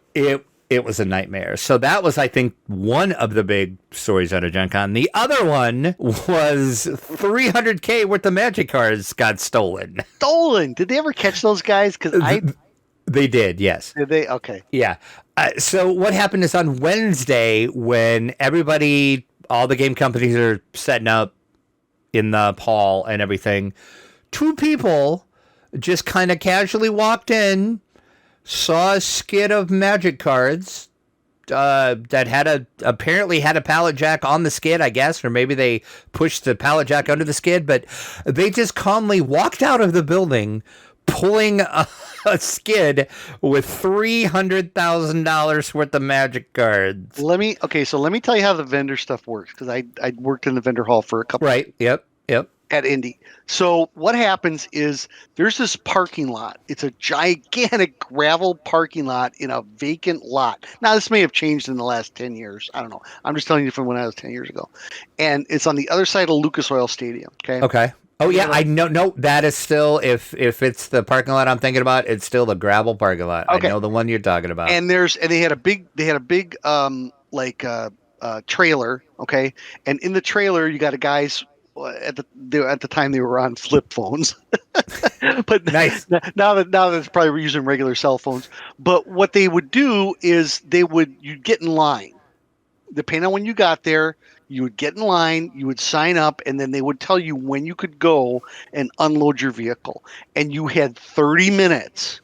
it was a nightmare. So that was, I think, one of the big stories out of Gen Con. The other one was $300K worth of Magic cards got stolen. Stolen? Did they ever catch those guys? Because They did, yes. Did they? Okay. Yeah. So what happened is on Wednesday, when everybody, all the game companies are setting up in the hall and everything, two people just kind of casually walked in, saw a skid of Magic cards that apparently had a pallet jack on the skid, I guess, or maybe they pushed the pallet jack under the skid, but they just calmly walked out of the building, pulling a skid with $300,000 worth of Magic cards. Let me tell you how the vendor stuff works, because I worked in the vendor hall for a couple. Right. Yep. At Indy. So what happens is there's this parking lot. It's a gigantic gravel parking lot in a vacant lot. Now, this may have changed in the last 10 years. I don't know. I'm just telling you from when I was 10 years ago. And it's on the other side of Lucas Oil Stadium. Okay. Oh, yeah. I know. No, that is still, if it's the parking lot I'm thinking about, it's still the gravel parking lot. Okay. I know the one you're talking about. And they had a big trailer. Okay. And in the trailer, you got a guy's, at the time they were on flip phones, but nice. Now that it's probably using regular cell phones. But what they would do is you'd get in line, depending on when you got there. You would get in line, you would sign up, and then they would tell you when you could go and unload your vehicle. And you had 30 minutes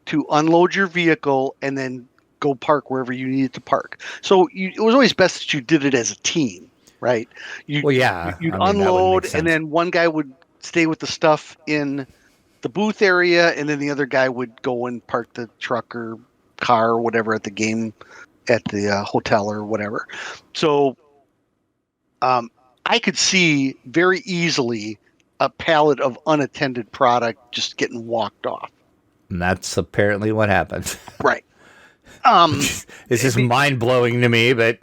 to unload your vehicle and then go park wherever you needed to park. So it was always best that you did it as a team. Right. You'd unload, and then one guy would stay with the stuff in the booth area, and then the other guy would go and park the truck or car or whatever at the hotel or whatever. So I could see very easly a pallet of unattended product just getting walked off. And that's apparently what happened. Right. This is mind-blowing to me, but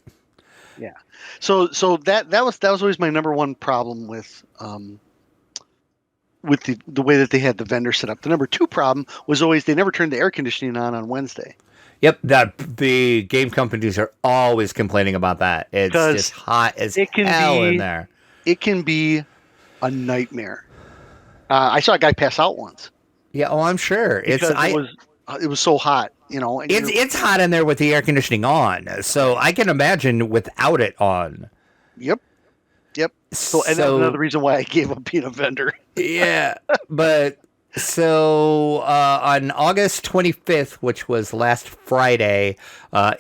yeah. So that was always my number one problem with the way that they had the vendor set up. The number two problem was always they never turned the air conditioning on Wednesday. Yep, the game companies are always complaining about that. It's just hot as hell in there. It can be a nightmare. I saw a guy pass out once. Yeah, I'm sure. It was so hot. It's hot in there with the air conditioning on, so I can imagine without it on. Yep. So that's another reason why I gave up being a vendor. Yeah, but so on August 25th, which was last Friday,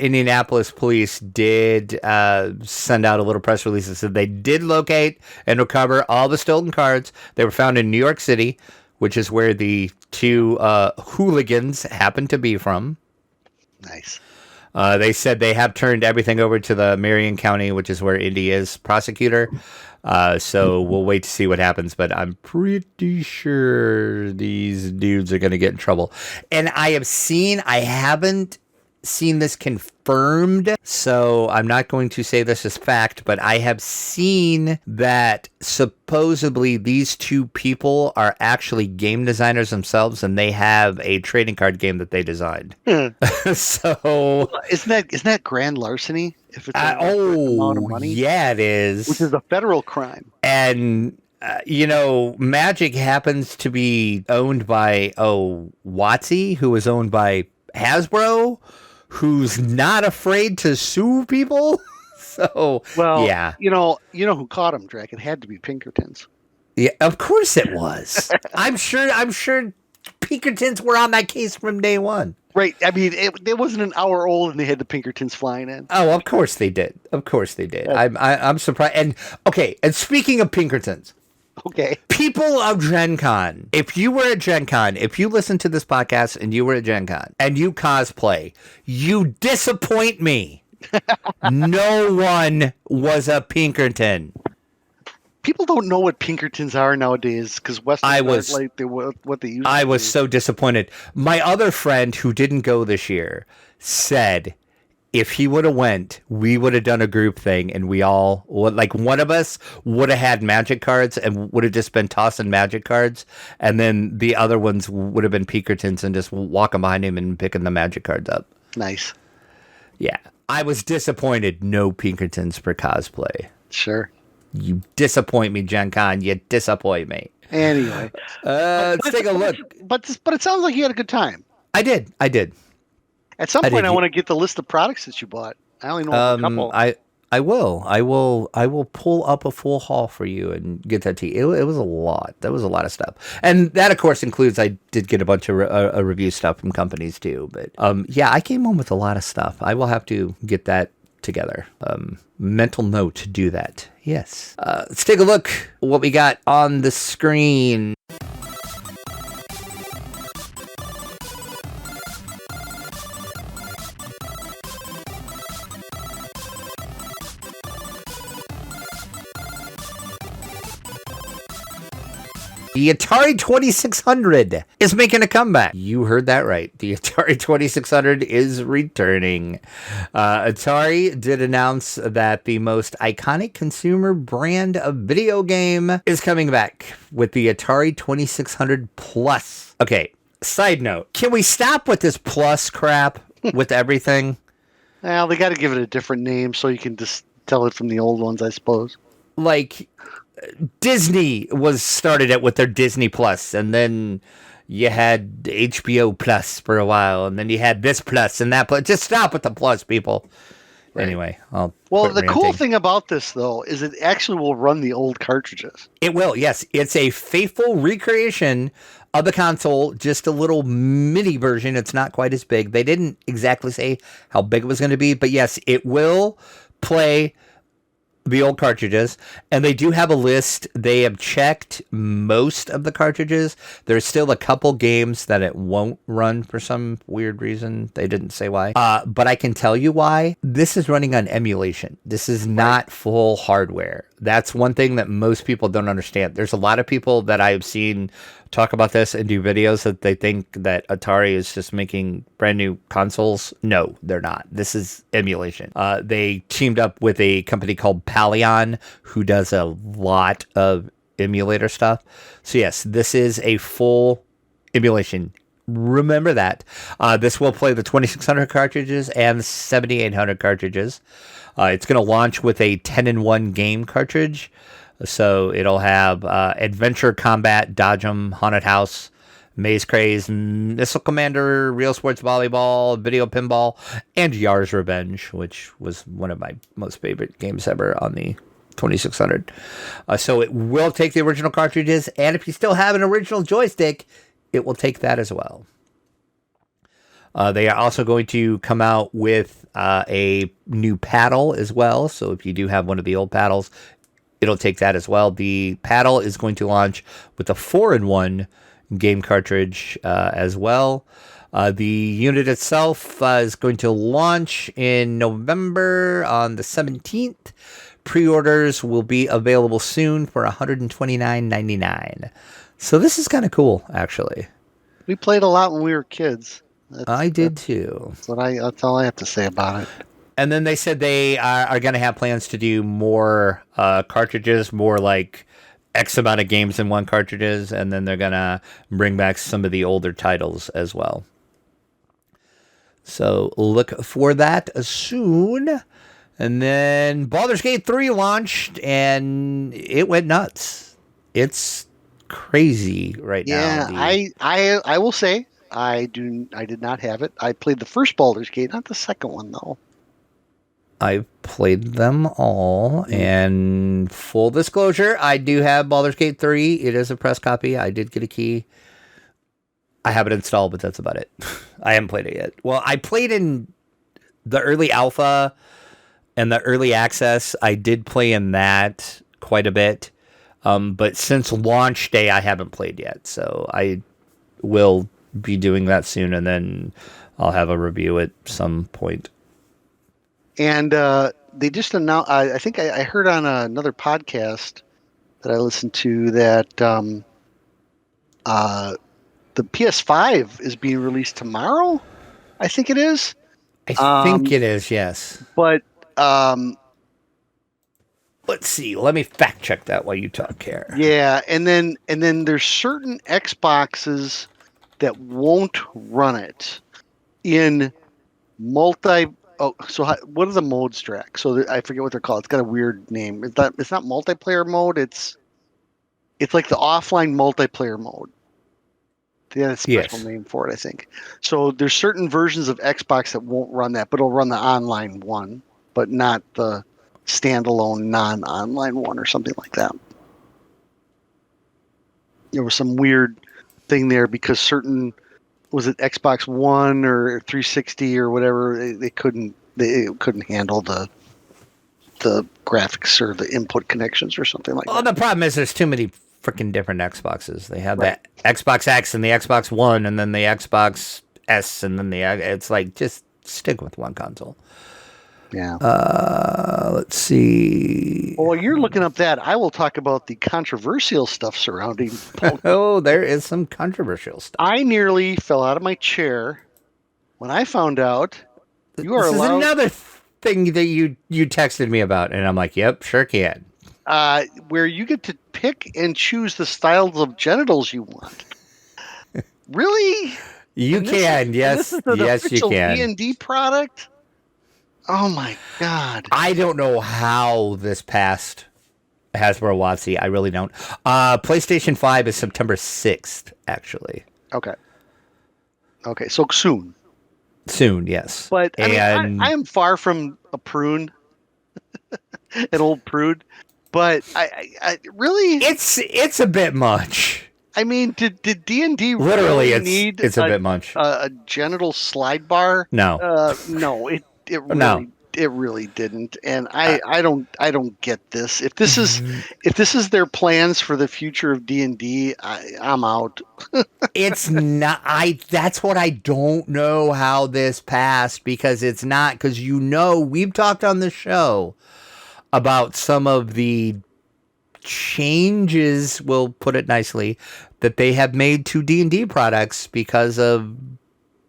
Indianapolis police did send out a little press release that said they did locate and recover all the stolen cards. They were found in New York City, which is where the two hooligans happen to be from. Nice. They said they have turned everything over to the Marion County, which is where Indy is prosecutor. So we'll wait to see what happens, but I'm pretty sure these dudes are going to get in trouble. And I haven't seen this confirmed, so I'm not going to say this as fact, but I have seen that supposedly these two people are actually game designers themselves, and they have a trading card game that they designed. So isn't that grand larceny? If it's amount of money? Yeah, it is. Which is a federal crime. And Magic happens to be owned by WotC, who is owned by Hasbro, who's not afraid to sue people. So, yeah. You know who caught him, Drac? It had to be Pinkertons. Yeah, of course it was. I'm sure Pinkertons were on that case from day one. Right. I mean, it wasn't an hour old and they had the Pinkertons flying in. Oh, of course they did. Yeah. I'm surprised. And speaking of Pinkertons. Okay. People of Gen Con, if you were at Gen Con, if you listen to this podcast and you were at Gen Con and you cosplay, you disappoint me. No one was a Pinkerton. People don't know what Pinkertons are nowadays because I Westerns aren't was like what they used I to was be. so disappointed. My other friend who didn't go this year said if he would have went, we would have done a group thing, and we all like one of us would have had magic cards and would have just been tossing magic cards, and then the other ones would have been Pinkertons and just walking behind him and picking the magic cards up. Nice. Yeah, I was disappointed. No Pinkertons for cosplay. Sure. You disappoint me, Gencon. You disappoint me. Anyway, Let's take a look. But it sounds like you had a good time. I did. At some I point, did. I want to get the list of products that you bought. I only know of a couple. I will pull up a full haul for you and get that to you. It was a lot. That was a lot of stuff, and that of course includes I did get a bunch of review stuff from companies too. But yeah, I came home with a lot of stuff. I will have to get that together. Mental note to do that. Yes. Let's take a look what we got on the screen. The Atari 2600 is making a comeback. You heard that right. The Atari 2600 is returning. Atari did announce that the most iconic consumer brand of video game is coming back with the Atari 2600 Plus. Okay, side note. Can we stop with this Plus crap with everything? Well, they got to give it a different name so you can just tell it from the old ones, I suppose. Like... Disney was started it with their Disney Plus, and then you had HBO Plus for a while, and then you had this Plus and that Plus. Just stop with the Plus, people. Right. Anyway, well, the cool thing about this, though, is it actually will run the old cartridges. It will, yes. It's a faithful recreation of the console, just a little mini version. It's not quite as big. They didn't exactly say how big it was going to be, but yes, it will play the old cartridges, and they do have a list. They have checked most of the cartridges. There's still a couple games that it won't run for some weird reason. They didn't say why. But I can tell you why. This is running on emulation. This is not full hardware. That's one thing that most people don't understand. There's a lot of people that I've seen talk about this and do videos that they think that Atari is just making brand new consoles. No, they're not. This is emulation. They teamed up with a company called Palion, who does a lot of emulator stuff. So yes, this is a full emulation. Remember that. This will play the 2600 cartridges and the 7800 cartridges. It's going to launch with a 10-in-1 game cartridge. So it'll have Adventure Combat, Dodge'em, Haunted House, Maze Craze, Missile Commander, Real Sports Volleyball, Video Pinball, and Yar's Revenge, which was one of my most favorite games ever on the 2600. So it will take the original cartridges, and if you still have an original joystick, it will take that as well. They are also going to come out with a new paddle as well. So if you do have one of the old paddles, it'll take that as well. The paddle is going to launch with a 4-in-1 game cartridge as well. The unit itself is going to launch in November on the 17th. Pre-orders will be available soon for $129.99. So this is kind of cool, actually. We played a lot when we were kids. I did too. That's all I have to say about it. And then they said they are going to have plans to do more cartridges, more like X amount of games in one cartridges, and then they're going to bring back some of the older titles as well. So look for that soon. And then Baldur's Gate 3 launched, and it went nuts. It's crazy right now. Yeah, I will say I did not have it. I played the first Baldur's Gate, not the second one though. I've played them all, and full disclosure, I do have Baldur's Gate 3. It is a press copy. I did get a key. I have it installed, but that's about it. I haven't played it yet. Well, I played in the early alpha and the early access. I did play in that quite a bit, but since launch day, I haven't played yet. So I will be doing that soon, and then I'll have a review at some point. And they just announced. I think I heard on another podcast that I listened to that uh, the PS5 is being released tomorrow. I think it is. I think it is, yes. But let's see. Let me fact check that while you talk here. yeah, and then there's certain Xboxes that won't run it in multi. Oh, so what are the modes, Drac? So I forget what they're called. It's got a weird name. It's not multiplayer mode. It's like the offline multiplayer mode. They had a special name for it, I think. So there's certain versions of Xbox that won't run that, but it'll run the online one, but not the standalone non-online one or something like that. There was some weird thing there because certain, was it Xbox One or 360 or whatever, they couldn't handle the graphics or the input connections or something like that. Well, the problem is there's too many freaking different Xboxes. They have the Xbox X and the Xbox One, and then the Xbox S, and then it's like, just stick with one console. Yeah. Let's see. Well, while you're looking up that, I will talk about the controversial stuff surrounding Pokemon. Oh, there is some controversial stuff. I nearly fell out of my chair when I found out you are allowed. This is another thing that you texted me about, and I'm like, yep, sure can. Where you get to pick and choose the styles of genitals you want. Really? You can, yes, yes, you can. D&D product. Oh my God! I don't know how this passed Hasbro WotC. I really don't. PlayStation 5 is September 6th, actually. Okay, so soon. Soon, yes. But I mean, I am far from a prune, an old prude. But I really, it's a bit much. I mean, did D&D literally really need it's a bit much. A genital slide bar? No, no, it really didn't, and I don't get this. If this is their plans for the future of D&D, I'm out. It's not. That's what I don't know how this passed, because it's not, because we've talked on the show about some of the changes, we'll put it nicely, that they have made to D&D products because of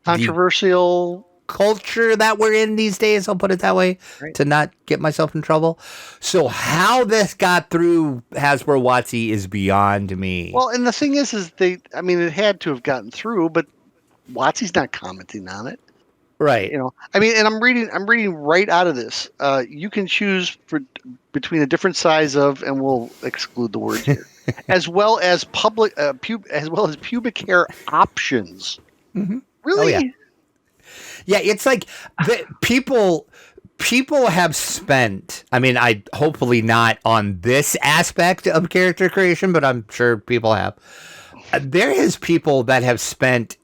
controversial culture that we're in these days, I'll put it that way, to not get myself in trouble. So how this got through Hasbro WotC is beyond me. Well, and the thing is it had to have gotten through, but WotC's not commenting on it. Right. I mean, and I'm reading right out of this. You can choose between a different size of, and we'll exclude the word here, as well as pubic hair options. Mm-hmm. Really? Oh, yeah. Yeah, it's like people have spent, I hopefully not on this aspect of character creation, but I'm sure people have. There is people that have spent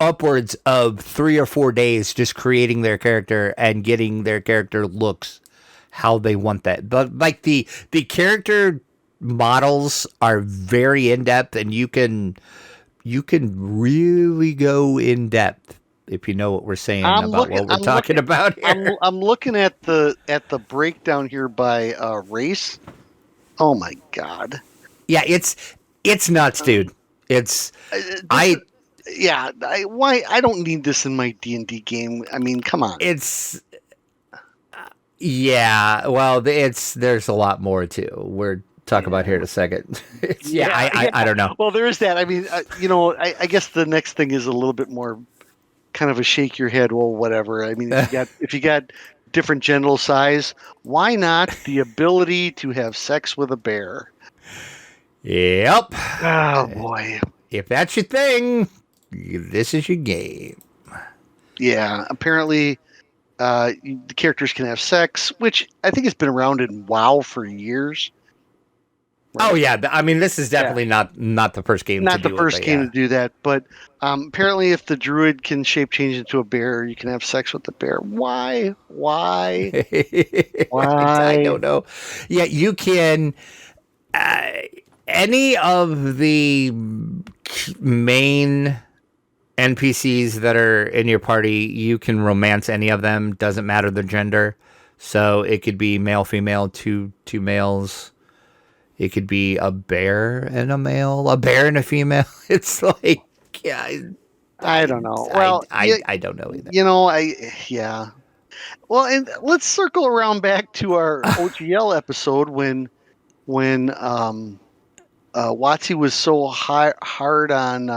upwards of 3 or 4 days just creating their character and getting their character looks how they want that. But like the character models are very in depth, and you can really go in depth if you know what we're saying what we're talking about here. I'm looking at the breakdown here by race. Oh my God. Yeah, it's nuts, dude. I don't need this in my D&D game. I mean, come on. Yeah, well, there's a lot more too. We're talk about here in a second. I don't know. Well, there is that. I mean, I guess the next thing is a little bit more kind of a shake your head. Well, whatever. I mean, if you got different genital size, why not the ability to have sex with a bear? Yep. Oh boy. If that's your thing, this is your game. Yeah. Apparently, the characters can have sex, which I think has been around in WoW for years. Right? Oh yeah, I mean, this is definitely not the first game. Not the first game to do that, but apparently, if the druid can shape change into a bear, you can have sex with the bear. Why? Why? I don't know. Yeah, you can. Any of the main NPCs that are in your party, you can romance any of them. Doesn't matter the gender. So it could be male, female, two males. It could be a bear and a male, a bear and a female. It's like, yeah, I don't know. Well, I don't know either. Yeah. Well, and let's circle around back to our OGL episode when Watsy was so hard on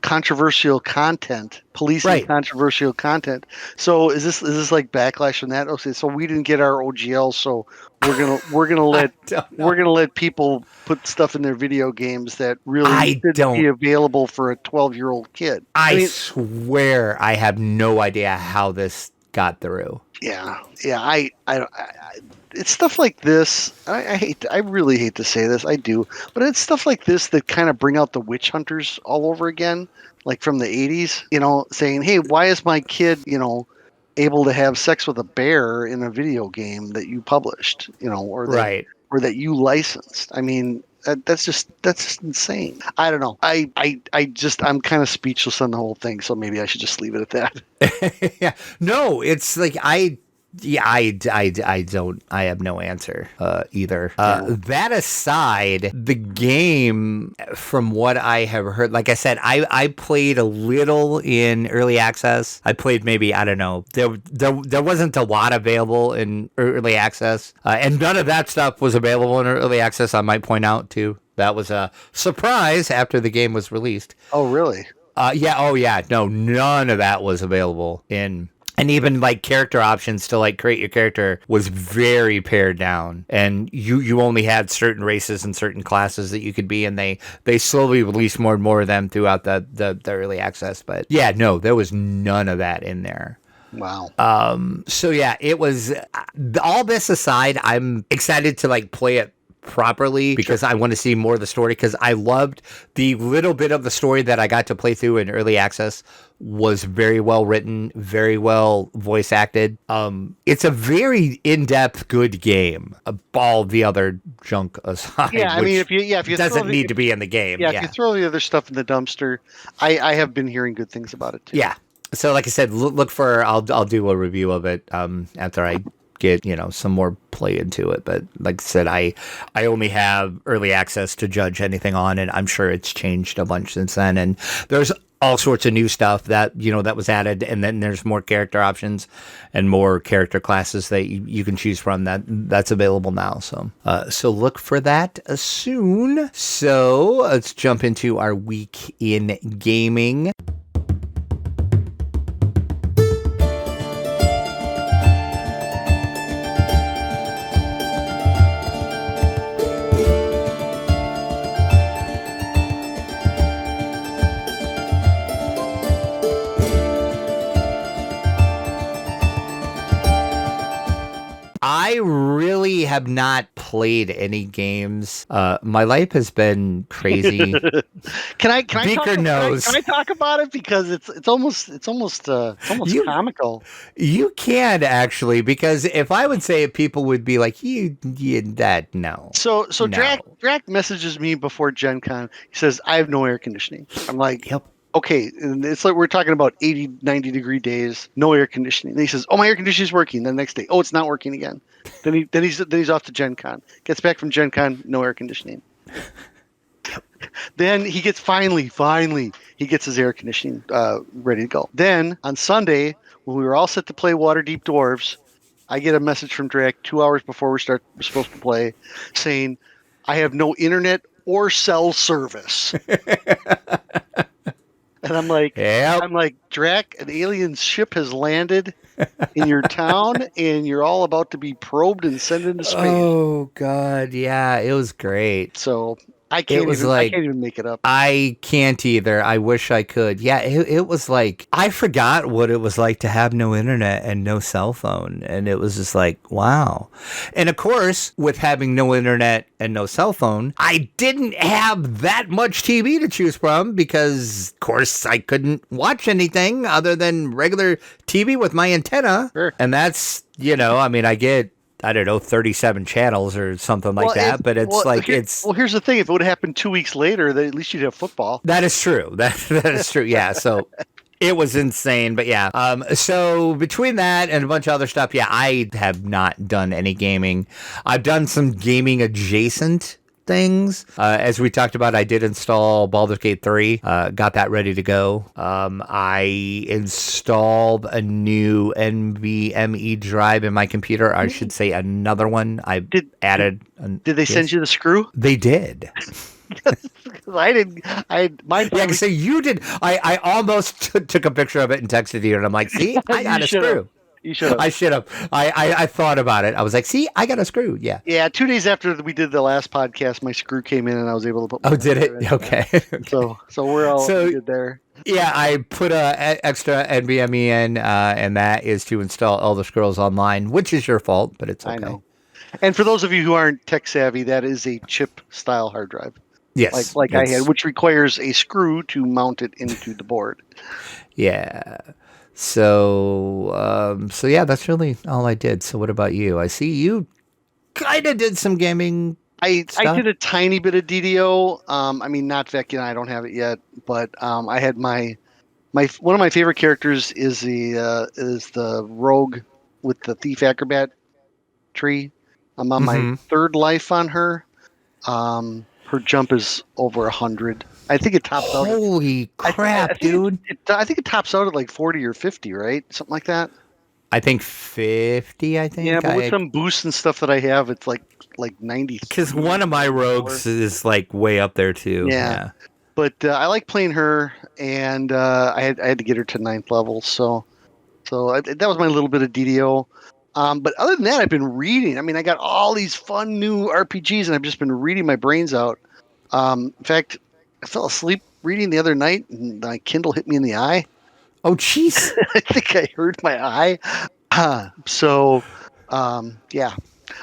controversial content, policing Right. controversial content. So is this like backlash from that? Okay, so we didn't get our OGL, so we're gonna let people put stuff in their video games that really shouldn't be available for a 12-year-old kid. I mean, swear I have no idea how this got through. Yeah. I it's stuff like this. I really hate to say this. I do, but it's stuff like this that kind of bring out the witch hunters all over again, like from the 80s. Saying, "Hey, why is my kid, able to have sex with a bear in a video game that you published, or that you licensed?" I mean, that's just insane. I don't know. I'm kind of speechless on the whole thing, so maybe I should just leave it at that. Yeah. No, it's like I have no answer either. That aside, the game, from what I have heard, like I said, I played a little in early access. I played maybe, I don't know, there wasn't a lot available in early access, and none of that stuff was available in early access, I might point out too. That was a surprise after the game was released. Oh, really? Yeah. Oh, yeah. No, none of that was available in. And even like character options to like create your character was very pared down, and you only had certain races and certain classes that you could be, and they slowly released more and more of them throughout the early access. But yeah, no, there was none of that in there. Wow. So yeah, it was, all this aside, I'm excited to like play it properly because I want to see more of the story, because I loved the little bit of the story that I got to play through in early access. Was very well written, very well voice acted. It's a very in-depth, good game. All the other junk aside. Yeah, I mean, if you doesn't need to be in the game. Yeah, if you throw the other stuff in the dumpster, I have been hearing good things about it too. Yeah. So, like I said, look for. I'll do a review of it after I get some more play into it. But like I said, I only have early access to judge anything on, and I'm sure it's changed a bunch since then. And there's all sorts of new stuff that that was added, and then there's more character options and more character classes that you can choose from that's available now. So look for that soon. So let's jump into our week in gaming. I really have not played any games. My life has been crazy. Can I Beeker knows. Can I talk about it, because it's almost comical. You can actually, because if I would say it, people would be like, no. So no. Drac messages me before Gencon. He says, "I have no air conditioning." I'm like, yep. Okay, and it's like we're talking about 80, 90 degree days, no air conditioning. And he says, "Oh, my air conditioning is working." Then the next day, "Oh, it's not working again." Then he's off to Gen Con. Gets back from Gen Con, no air conditioning. Then he gets finally he gets his air conditioning ready to go. Then on Sunday, when we were all set to play Waterdeep Dwarves, I get a message from Drac 2 hours before we're supposed to play, saying, "I have no internet or cell service." And I'm like, Drac, an alien ship has landed in your town, and you're all about to be probed and sent into space. Oh God, yeah, it was great. So I can't even make it up. I can't either. I wish I could. Yeah, it was like, I forgot what it was like to have no internet and no cell phone. And it was just like, wow. And of course, with having no internet and no cell phone, I didn't have that much TV to choose from, because of course I couldn't watch anything other than regular TV with my antenna. Sure. And that's, I mean, I get I don't know, 37 channels or something like that. But it's here's the thing: if it would have happened 2 weeks later, then at least you'd have football. that is true. That is true. Yeah. So it was insane. But yeah. So between that and a bunch of other stuff, yeah, I have not done any gaming. I've done some gaming adjacent things. As we talked about, I did install Baldur's Gate 3, got that ready to go. I installed a new NVMe drive in my computer. I should say another one. Did they send you the screw? They did. I didn't. Mine. Yeah, so you did. I almost took a picture of it and texted you, and I'm like, see, I got a screw. You should have. I should have. I thought about it. I was like, see, I got a screw. Yeah. Yeah. 2 days after we did the last podcast, my screw came in and I was able to put. Oh, did it? Okay. So we're all good there. Yeah, I put a extra NVMe in, and that is to install Elder Scrolls Online, which is your fault, but it's okay. I know. And for those of you who aren't tech savvy, that is a chip style hard drive. Yes. Like I had, which requires a screw to mount it into the board. Yeah. So yeah, that's really all I did. So what about you? I see you kind of did some gaming stuff. I did a tiny bit of DDO. I mean, not Vecna. I don't have it yet, but I had my one of my favorite characters is the rogue with the thief acrobat tree. I'm on my third life on her. Her jump is over 100. I think it tops out. Holy crap, dude! I think it tops out at like 40 or 50, right? Something like that. I think 50. I think. Yeah, but with some boosts and stuff that I have, it's like 90. Because one of my rogues is like way up there too. Yeah. But I like playing her, and I had to get her to 9th level, so that was my little bit of DDO. But other than that, I've been reading. I mean, I got all these fun new RPGs, and I've just been reading my brains out. In fact, I fell asleep reading the other night, and my Kindle hit me in the eye. Oh, jeez. I think I hurt my eye. Yeah.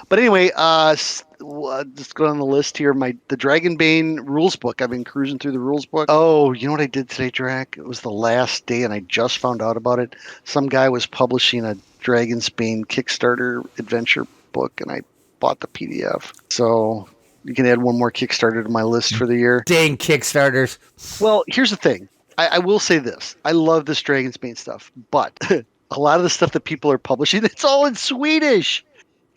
But anyway, just go on the list here. The Dragonbane rules book. I've been cruising through the rules book. Oh, you know what I did today, Drac? It was the last day, and I just found out about it. Some guy was publishing a Dragonsbane Kickstarter adventure book, and I bought the PDF. So you can add one more Kickstarter to my list for the year. Dang Kickstarters. Well, here's the thing. I will say this. I love this Dragonsbane stuff, but a lot of the stuff that people are publishing, it's all in Swedish.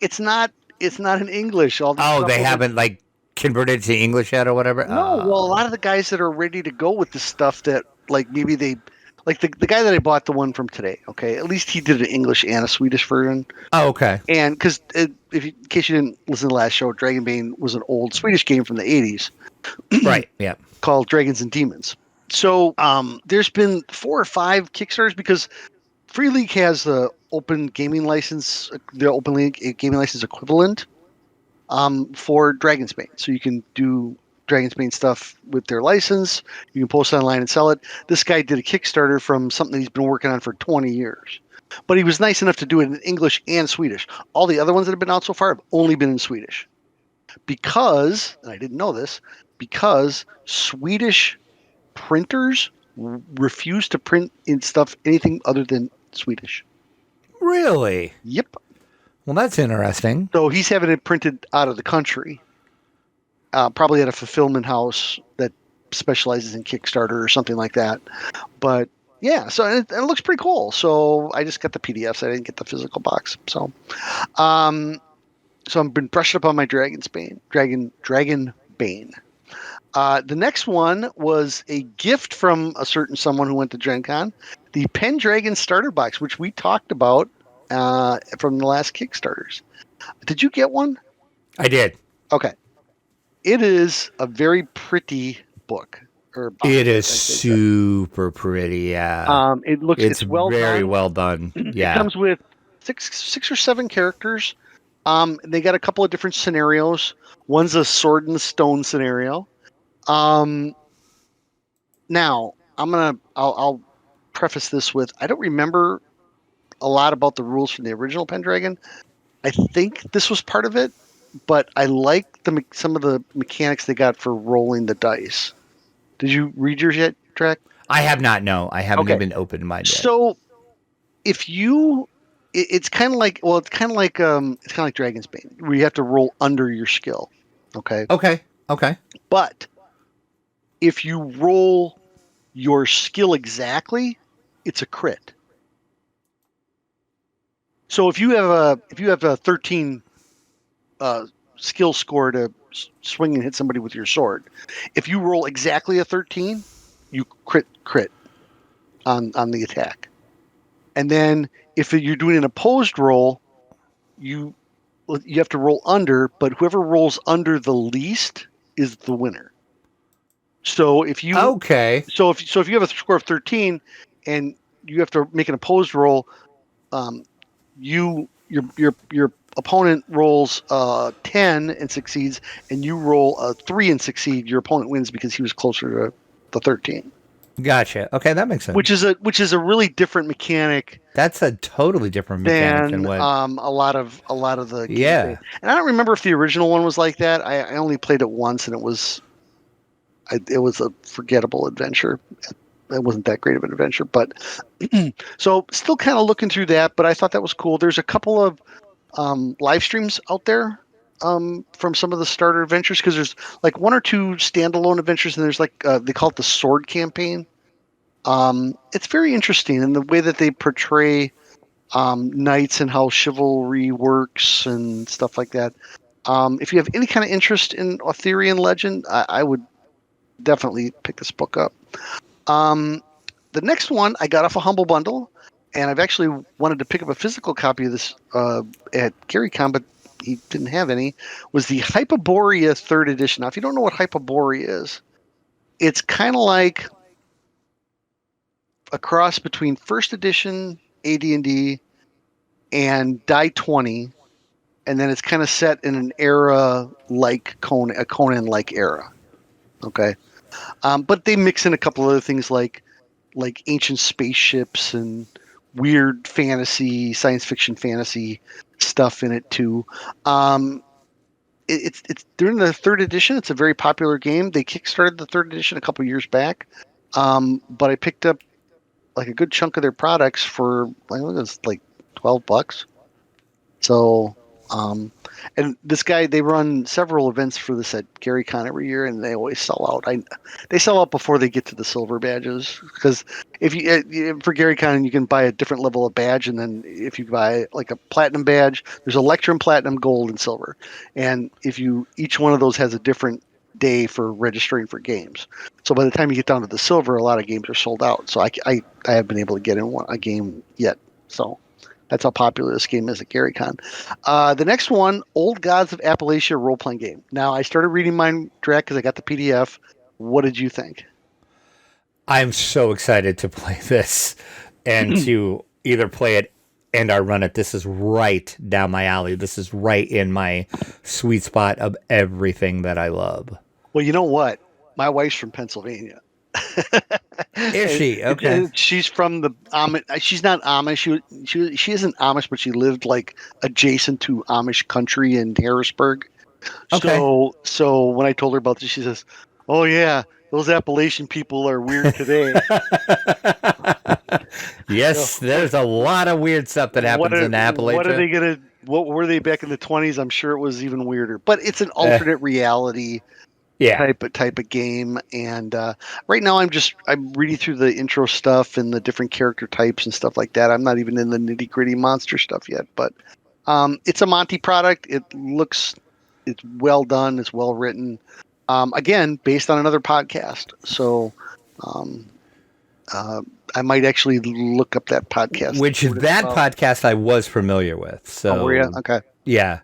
It's not in English. They haven't like converted to English yet or whatever? No, well, a lot of the guys that are ready to go with the stuff that like maybe they like the guy that I bought the one from today, okay? At least he did an English and a Swedish version. Oh, okay. And because in case you didn't listen to the last show, Dragonbane was an old Swedish game from the 80s. Right, yeah. Called Dragons and Demons. So there's been 4 or 5 Kickstarters because Free League has the open gaming license, the open league gaming license equivalent for Dragonsbane. So you can do Dragonsbane stuff with their license. You can post online and sell it. This guy did a Kickstarter from something that he's been working on for 20 years. But he was nice enough to do it in English and Swedish. All the other ones that have been out so far have only been in Swedish. Because, and I didn't know this, because Swedish printers refuse to print in stuff anything other than Swedish. Really? Yep. Well, that's interesting. So he's having it printed out of the country, probably at a fulfillment house that specializes in Kickstarter or something like that. But yeah, so it looks pretty cool. So I just got the PDFs. I didn't get the physical box. So, I've been brushing up on my Dragonbane. The next one was a gift from a certain someone who went to Gencon, the Pendragon starter box, which we talked about from the last Kickstarters. Did you get one? I did. Okay. It is a very pretty book. It is super pretty, yeah. It's well very done. well done. Yeah. It comes with six or 7 characters. They got a couple of different scenarios. One's a sword and stone scenario. Now I'll preface this with, I don't remember a lot about the rules from the original Pendragon. I think this was part of it, but I like some of the mechanics they got for rolling the dice. Did you read yours yet, Drac? I have not. No, I haven't even opened mine yet. So if you it's kind of like it's kind of like Dragon's Bane, where you have to roll under your skill. Okay, Okay. Okay. but if you roll your skill exactly, it's a crit. So if you have a 13 skill score to swing and hit somebody with your sword, if you roll exactly a 13, you crit on the attack. And then if you're doing an opposed roll, you have to roll under, but whoever rolls under the least is the winner. So if you Okay. so if you have a score of 13 and you have to make an opposed roll, your opponent rolls 10 and succeeds, and you roll a 3 and succeed, your opponent wins because he was closer to the 13. Gotcha. Okay, that makes sense. Which is a really different mechanic That's a totally different mechanic than than what. a lot of the games. Yeah. And I don't remember if the original one was like that. I only played it once, and it was a forgettable adventure. It wasn't that great of an adventure, but so still kind of looking through that. But I thought that was cool. There's a couple of live streams out there from some of the starter adventures, because there's like one or two standalone adventures, and there's like they call it the Sword Campaign. It's very interesting in the way that they portray knights and how chivalry works and stuff like that. If you have any kind of interest in Arthurian legend, I would definitely pick this book up. The next one I got off a Humble Bundle, and I've actually wanted to pick up a physical copy of this at GaryCon, but he didn't have any, was the Hyperborea 3rd edition. Now, if you don't know what Hyperborea is, it's kind of like a cross between 1st edition AD&D and Die 20, and then it's kind of set in an era like a Conan-like era. Okay. But they mix in a couple other things like ancient spaceships and weird fantasy, science fiction fantasy stuff in it too. It's during the 3rd edition. It's a very popular game. They kickstarted the 3rd edition a couple years back, but I picked up like a good chunk of their products for I think it was like $12. So, and this guy, they run several events for this at GaryCon every year, and they always sell out. They sell out before they get to the silver badges, because if you for GaryCon, you can buy a different level of badge, and then if you buy like a platinum badge, there's Electrum, Platinum, Gold, and Silver, and each one of those has a different day for registering for games. So by the time you get down to the silver, a lot of games are sold out. So I haven't been able to get in a game yet. So. That's how popular this game is at GaryCon. The next one, Old Gods of Appalachia role-playing game. Now, I started reading mine, Drac, because I got the PDF. What did you think? I'm so excited to play this and to either play it and or run it. This is right down my alley. This is right in my sweet spot of everything that I love. Well, you know what? My wife's from Pennsylvania. Is she? Okay. She's from the Amish. She's not Amish. She isn't Amish, but she lived like adjacent to Amish country in Harrisburg. Okay. So when I told her about this, she says, "Oh yeah, those Appalachian people are weird today." Yes, there's a lot of weird stuff that happens in Appalachia. What were they back in the 20s? I'm sure it was even weirder. But it's an alternate reality. Type of game, and right now I'm reading through the intro stuff and the different character types and stuff like that. I'm not even in the nitty gritty monster stuff yet, but it's a Monty product. It's well done. It's well written. Again, based on another podcast, so I might actually look up that podcast. Podcast I was familiar with. So were you? Okay. Yeah.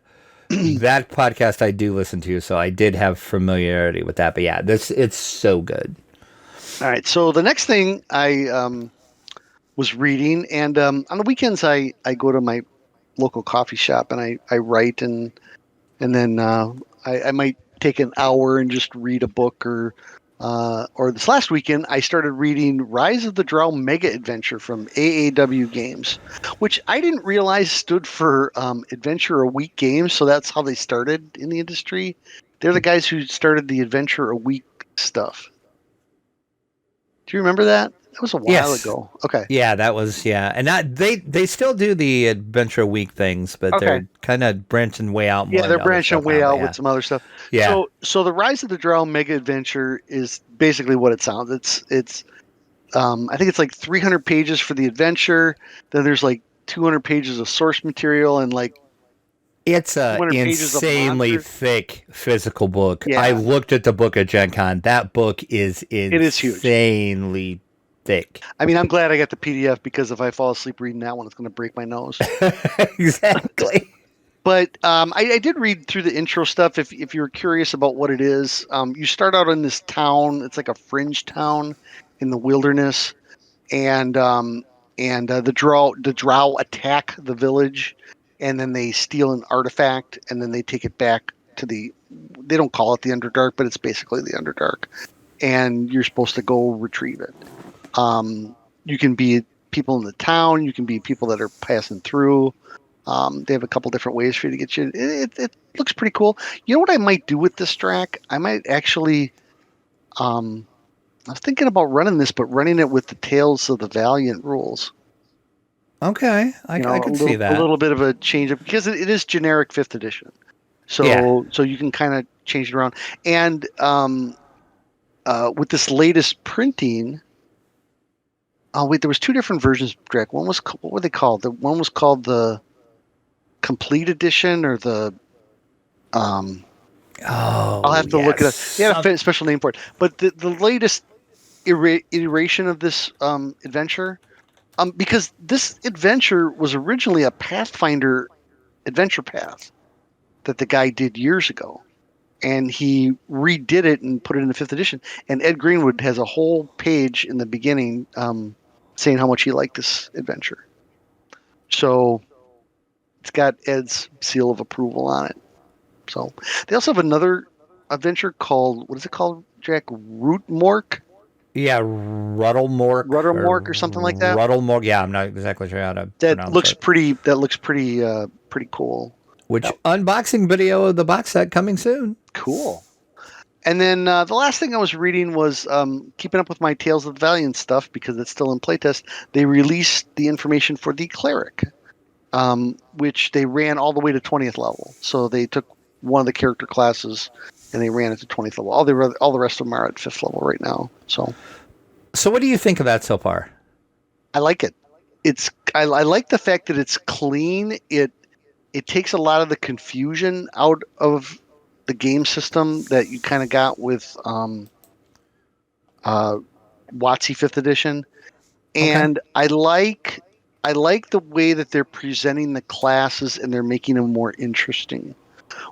That podcast I do listen to, so I did have familiarity with that. But yeah, it's so good. All right, so the next thing I was reading, and on the weekends I go to my local coffee shop and I write, and then I might take an hour and just read a book, or this last weekend I started reading Rise of the Drow Mega Adventure from AAW Games, which I didn't realize stood for Adventure a Week Games. So that's how they started in the industry. They're the guys who started the Adventure a Week stuff. Do you remember that? That was a while Yes. ago. Okay. Yeah, that was and that they still do the Adventure Week things, but Okay. they're kind of branching way out more Yeah, they're into other branching stuff now. way But out with some other stuff. yeah, So the Rise of the Drow Mega Adventure is basically what it sounds. It's I think it's like 300 pages for the adventure. Then there's like 200 pages of source material and like it's a 200 pages of insanely monsters. thick physical book. I Yeah, looked at the book at Gencon. That book is it is huge. insanely thick. I mean, I'm glad I got the PDF because if I fall asleep reading that one, it's going to break my nose. Exactly. But I did read through the intro stuff. If you're curious about what it is, you start out in this town. It's like a fringe town in the wilderness, and the drow attack the village, and then they steal an artifact, and then they take it back to the. They don't call it the Underdark, but it's basically the Underdark, and you're supposed to go retrieve it. You can be people in the town. You can be people that are passing through. They have a couple different ways for you to get you. It looks pretty cool. You know what I might do with this Drac? I might actually. I was thinking about running this, but running it with the Tales of the Valiant rules. Okay, I could see A that. little bit of a change up because it is generic fifth edition. Yeah. So you can kind of change it around. And with this latest printing, oh wait, there was two different versions of Drac. One was what were they called? The one was called the complete edition or the Oh, I'll have to look it up. yes. They had a special name for it. But the latest iteration of this adventure, because this adventure was originally a Pathfinder adventure path that the guy did years ago, and he redid it and put it in the fifth edition. And Ed Greenwood has a whole page in the beginning saying how much he liked this adventure. So it's got Ed's seal of approval on it. So they also have another adventure called, what is it called, Jack? Rootmork? Yeah, Ruddlemork or Ruddermork or something like that. Ruddlemork. Yeah, I'm not exactly sure how to That pronounce looks it. pretty. That looks pretty cool. Which That- unboxing video of the box set coming soon. cool. And then the last thing I was reading was keeping up with my Tales of the Valiant stuff because it's still in playtest. They released the information for the Cleric, which they ran all the way to 20th level. So they took one of the character classes and they ran it to 20th level. All the rest of them are at 5th level right now. So what do you think of that so far? I like it. I like the fact that it's clean. It takes a lot of the confusion out of the game system that you kind of got with WotC 5th edition, and I like the way that they're presenting the classes and they're making them more interesting.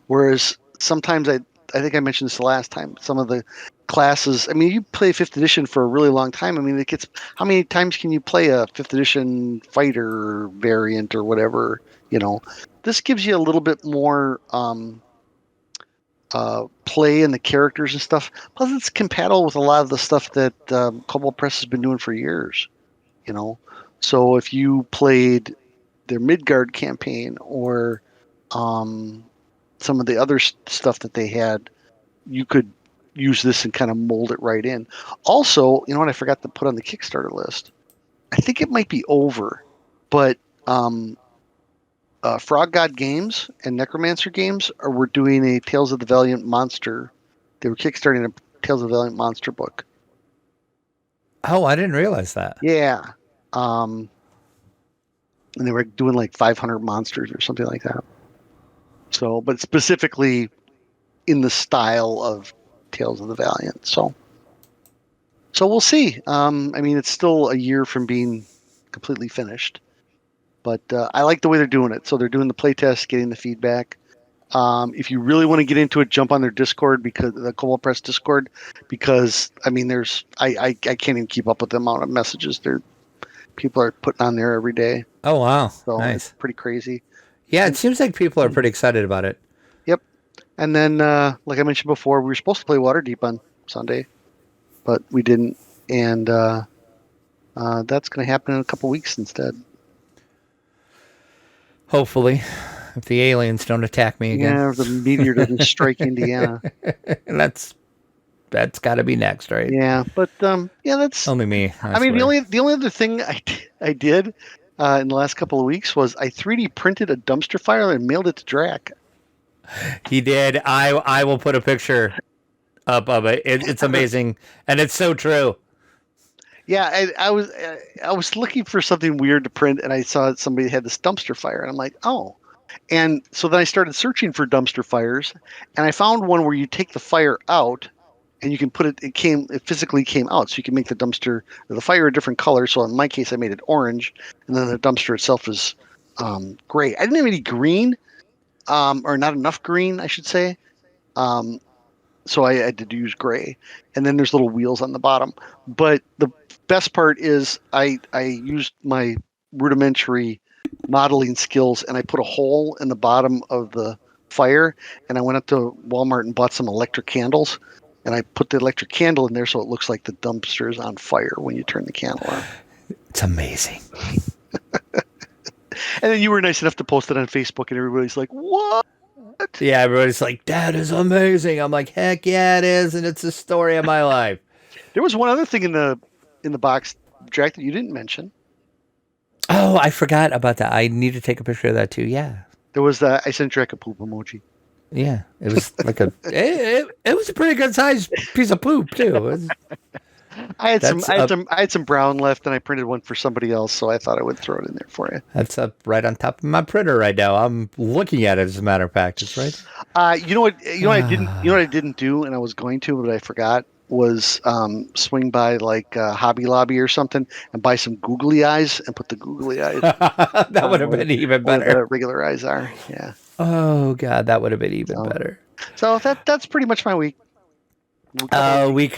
Whereas sometimes I think I mentioned this the last time. Some of the classes, I mean, you play 5th edition for a really long time. I mean, it gets, how many times can you play a 5th edition fighter variant or whatever? This gives you a little bit more play in the characters and stuff. Plus, it's compatible with a lot of the stuff that Cobalt Press has been doing for years. So if you played their Midgard campaign or some of the other stuff that they had, you could use this and kind of mold it right in. Also, you know what I forgot to put on the Kickstarter list? I think it might be over, but Frog God Games and Necromancer Games were doing a Tales of the Valiant Monster. They were kickstarting a Tales of the Valiant Monster book. Oh, I didn't realize that. Yeah. And they were doing like 500 monsters or something like that. So, but specifically in the style of Tales of the Valiant. So we'll see. I mean, it's still a year from being completely finished, but I like the way they're doing it. So they're doing the playtest, getting the feedback. If you really want to get into it, jump on their Discord, because the Cobalt Press Discord, because I mean, I can't even keep up with the amount of messages people are putting on there every day. Oh, wow. So Nice. It's pretty crazy. Yeah, it seems like people are pretty excited about it. Yep. And then, like I mentioned before, we were supposed to play Waterdeep on Sunday, but we didn't. And that's going to happen in a couple weeks instead. Hopefully, if the aliens don't attack me again. Yeah, if the meteor doesn't strike Indiana. And that's That's got to be next, right? Yeah, but yeah, that's. Only me. I I mean, swear. the only other thing I did in the last couple of weeks was I 3D printed a dumpster fire and mailed it to Drac. He did. I will put a picture up of it. It's amazing, and it's so true. Yeah, I was looking for something weird to print, and I saw somebody had this dumpster fire, and I'm like, oh. And so then I started searching for dumpster fires, and I found one where you take the fire out, and you can put it. It physically came out, so you can make the dumpster or the fire a different color. So in my case, I made it orange, and then the dumpster itself is gray. I didn't have any green, or not enough green, I should say. Um, so I did use gray, and then there's little wheels on the bottom. But the best part is I used my rudimentary modeling skills, and I put a hole in the bottom of the fire, and I went up to Walmart and bought some electric candles, and I put the electric candle in there so it looks like the dumpster is on fire when you turn the candle on. It's amazing. And then you were nice enough to post it on Facebook, and everybody's like, "What?" Yeah, everybody's like, "That is amazing." I'm like, "Heck yeah, it is," and it's the story of my life. There was one other thing in the box, Jack, that you didn't mention. Oh, I forgot about that. I need to take a picture of that too. Yeah. There was the I sent Drac a poop emoji. Yeah, it was like it was a pretty good sized piece of poop too. I had some brown left, and I printed one for somebody else, so I thought I would throw it in there for you. That's up right on top of my printer right now. I'm looking at it, as a matter of fact. It's right. You know what I didn't do, and I was going to, but I forgot, was swing by like Hobby Lobby or something and buy some googly eyes and put the googly eyes. That would have been even better. Where the regular eyes are. Yeah. Oh God, that would have been even better. So that's pretty much my week. We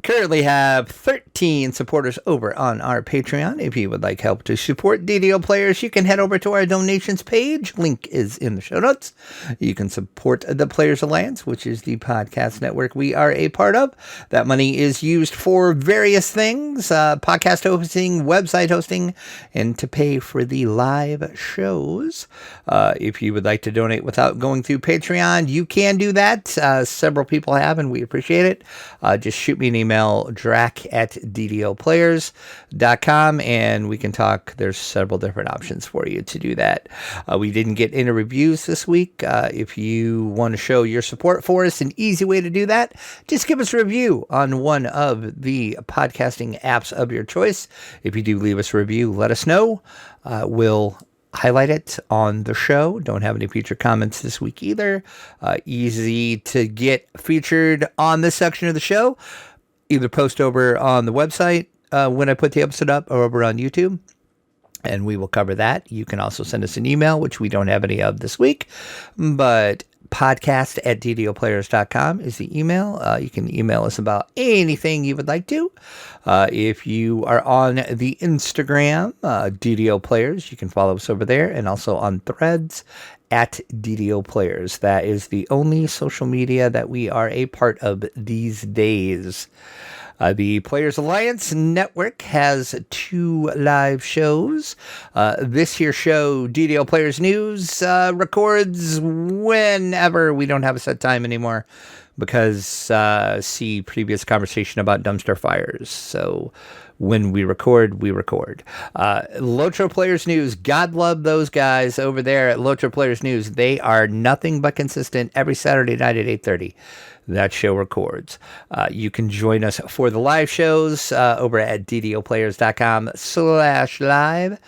currently have 13 supporters over on our Patreon. If you would like help to support DDO players, you can head over to our donations page. Link is in the show notes. You can support the Players Alliance, which is the podcast network we are a part of. That money is used for various things, podcast hosting, website hosting, and to pay for the live shows. If you would like to donate without going through Patreon, you can do that. Several people have, and we appreciate it. Just shoot me an email, drac@ddoplayers.com, and we can talk. There's several different options for you to do that. We didn't get any reviews this week. If you want to show your support for us, an easy way to do that, just give us a review on one of the podcasting apps of your choice. If you do leave us a review, let us know. We'll highlight it on the show. Don't have any feature comments this week either. Easy to get featured on this section of the show. Either post over on the website when I put the episode up, or over on YouTube, and we will cover that. You can also send us an email, which we don't have any of this week, but podcast@ddoplayers.com is the email. You can email us about anything you would like to. If you are on the Instagram, DDO Players, you can follow us over there, and also on Threads @DDO Players. That is the only social media that we are a part of these days. The Players Alliance Network has 2 live shows. This here show, DDO Players News, records whenever. We don't have a set time anymore because see previous conversation about dumpster fires. So when we record, we record. Lotro Players News, God love those guys over there at Lotro Players News. They are nothing but consistent every Saturday night at 8:30. That show records. You can join us for the live shows over at ddoplayers.com/live.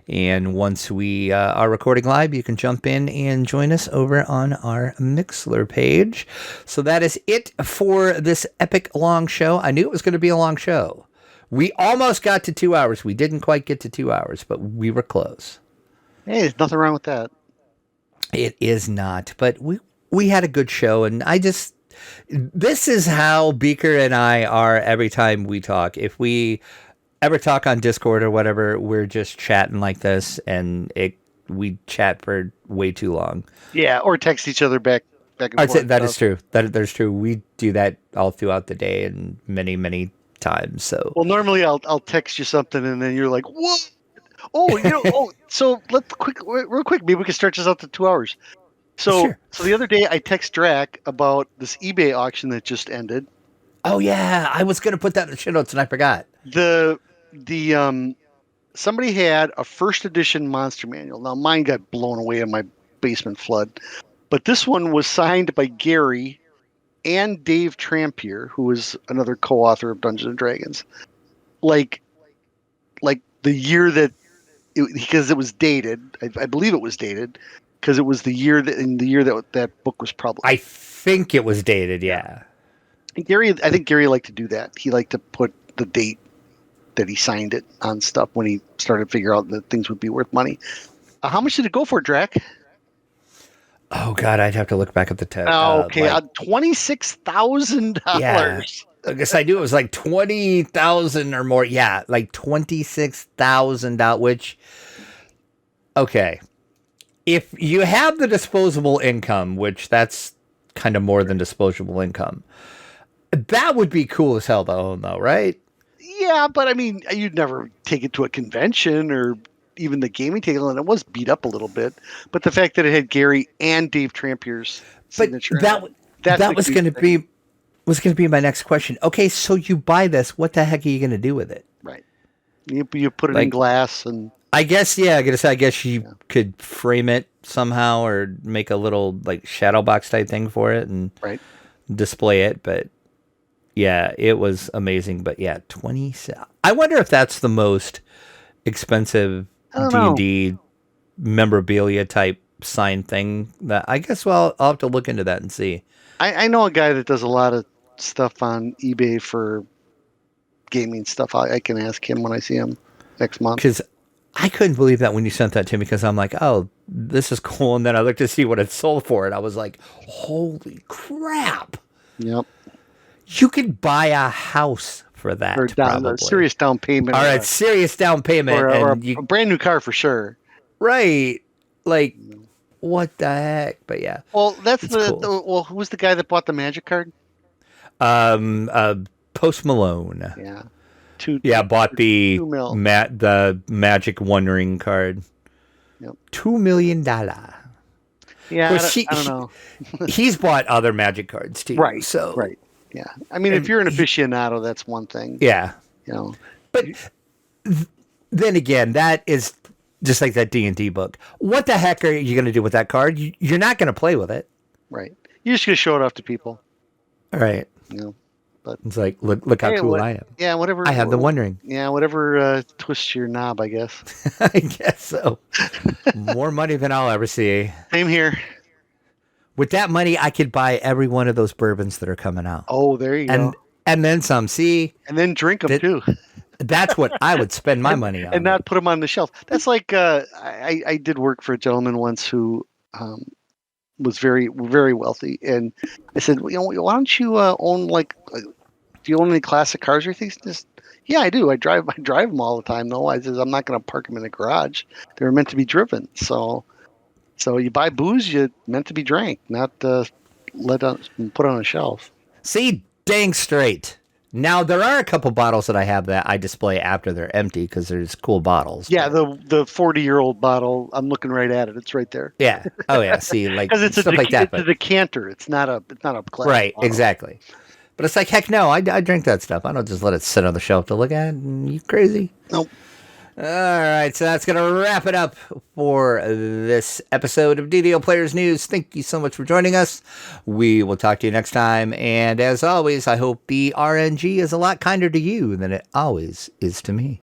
And once we are recording live, you can jump in and join us over on our Mixler page. So that is it for this epic long show. I knew it was going to be a long show. We almost got to 2 hours. We didn't quite get to 2 hours, but we were close. Hey, there's nothing wrong with that. It is not, but we had a good show, and this is how Beeker and I are every time we talk. If we ever talk on Discord or whatever, we're just chatting like this, and we chat for way too long. Yeah, or text each other back and I'd forth. say that is true. That's true. We do that all throughout the day and many, many times. So Well, normally I'll text you something, and then you're like, "What? Oh, so real quick, maybe we can stretch this out to 2 hours." So, Sure. So the other day I text Drac about this eBay auction that just ended, Oh yeah, I was gonna put that in the show notes and I forgot. The somebody had a first edition monster manual. Now mine got blown away in my basement flood, but this one was signed by Gary and Dave Trampier, who was another co-author of Dungeons and Dragons. Like the year that because it was dated. I believe it was dated because it was the year that book was published. I think it was dated. Yeah. I think Gary liked to do that. He liked to put the date that he signed it on stuff when he started to figure out that things would be worth money. How much did it go for, Drac? Oh God, I'd have to look back at the text. Okay, $26,000. Yeah. I guess I knew it was like 20,000 or more. Yeah, like $26,000. Which, okay, if you have the disposable income, which that's kind of more than disposable income, that would be cool as hell, though, right? Yeah, but I mean, you'd never take it to a convention or even the gaming table, and it was beat up a little bit. But the fact that it had Gary and Dave Trampier's signature, that was going to be my next question. Okay, so you buy this, what the heck are you going to do with it? Right. You put it in glass and. I guess, yeah. I guess you could frame it somehow or make a little like shadow box type thing for it and display it. But yeah, it was amazing. But yeah, 20. I wonder if that's the most expensive D&D memorabilia type sign thing. That I guess. Well, I'll have to look into that and see. I know a guy that does a lot of stuff on eBay for gaming stuff. I can ask him when I see him next month. Because I couldn't believe that when you sent that to me because I'm like, oh, this is cool. And then I looked to see what it sold for. And I was like, holy crap. Yep. You could buy a house for that. Or a serious down payment. All right, serious down payment. Or a brand new car for sure. Right. Like, what the heck? But yeah. Well, that's cool. Who was the guy that bought the magic card? Post Malone. Yeah. Bought the Magic One Ring card. Yep. $2 million. Yeah, I don't know. He's bought other Magic cards too. Right. So right. Yeah. I mean, if you're an aficionado, that's one thing. Yeah. You know. But then again, that is just like that D&D book. What the heck are you going to do with that card? You're not going to play with it. Right. You're just going to show it off to people. All right. You know. But it's like, look how cool I am. Yeah, whatever. I have the One Ring. Yeah, whatever twists your knob, I guess. I guess so. More money than I'll ever see. Same here. With that money, I could buy every one of those bourbons that are coming out. Oh, there you go. And then some. See? And then drink them, too. That's what I would spend my money on. And not put them on the shelf. That's like, I did work for a gentleman once who was very, very wealthy. And I said, why don't you own do you own any classic cars or things? Yeah, I do. I drive them all the time. though. I says, I'm not going to park them in the garage. They were meant to be driven. So you buy booze, you meant to be drank, not put on a shelf. See, dang straight. Now there are a couple bottles that I have that I display after they're empty because there's cool bottles. Yeah, the 40-year-old bottle. I'm looking right at it. It's right there. Yeah. Oh yeah. See, like because it's stuff like that. It's a decanter. It's not a glass. Right. Bottle. Exactly. But it's like, heck no, I drink that stuff. I don't just let it sit on the shelf to look at. You crazy? Nope. All right, so that's going to wrap it up for this episode of DDO Players News. Thank you so much for joining us. We will talk to you next time. And as always, I hope the RNG is a lot kinder to you than it always is to me.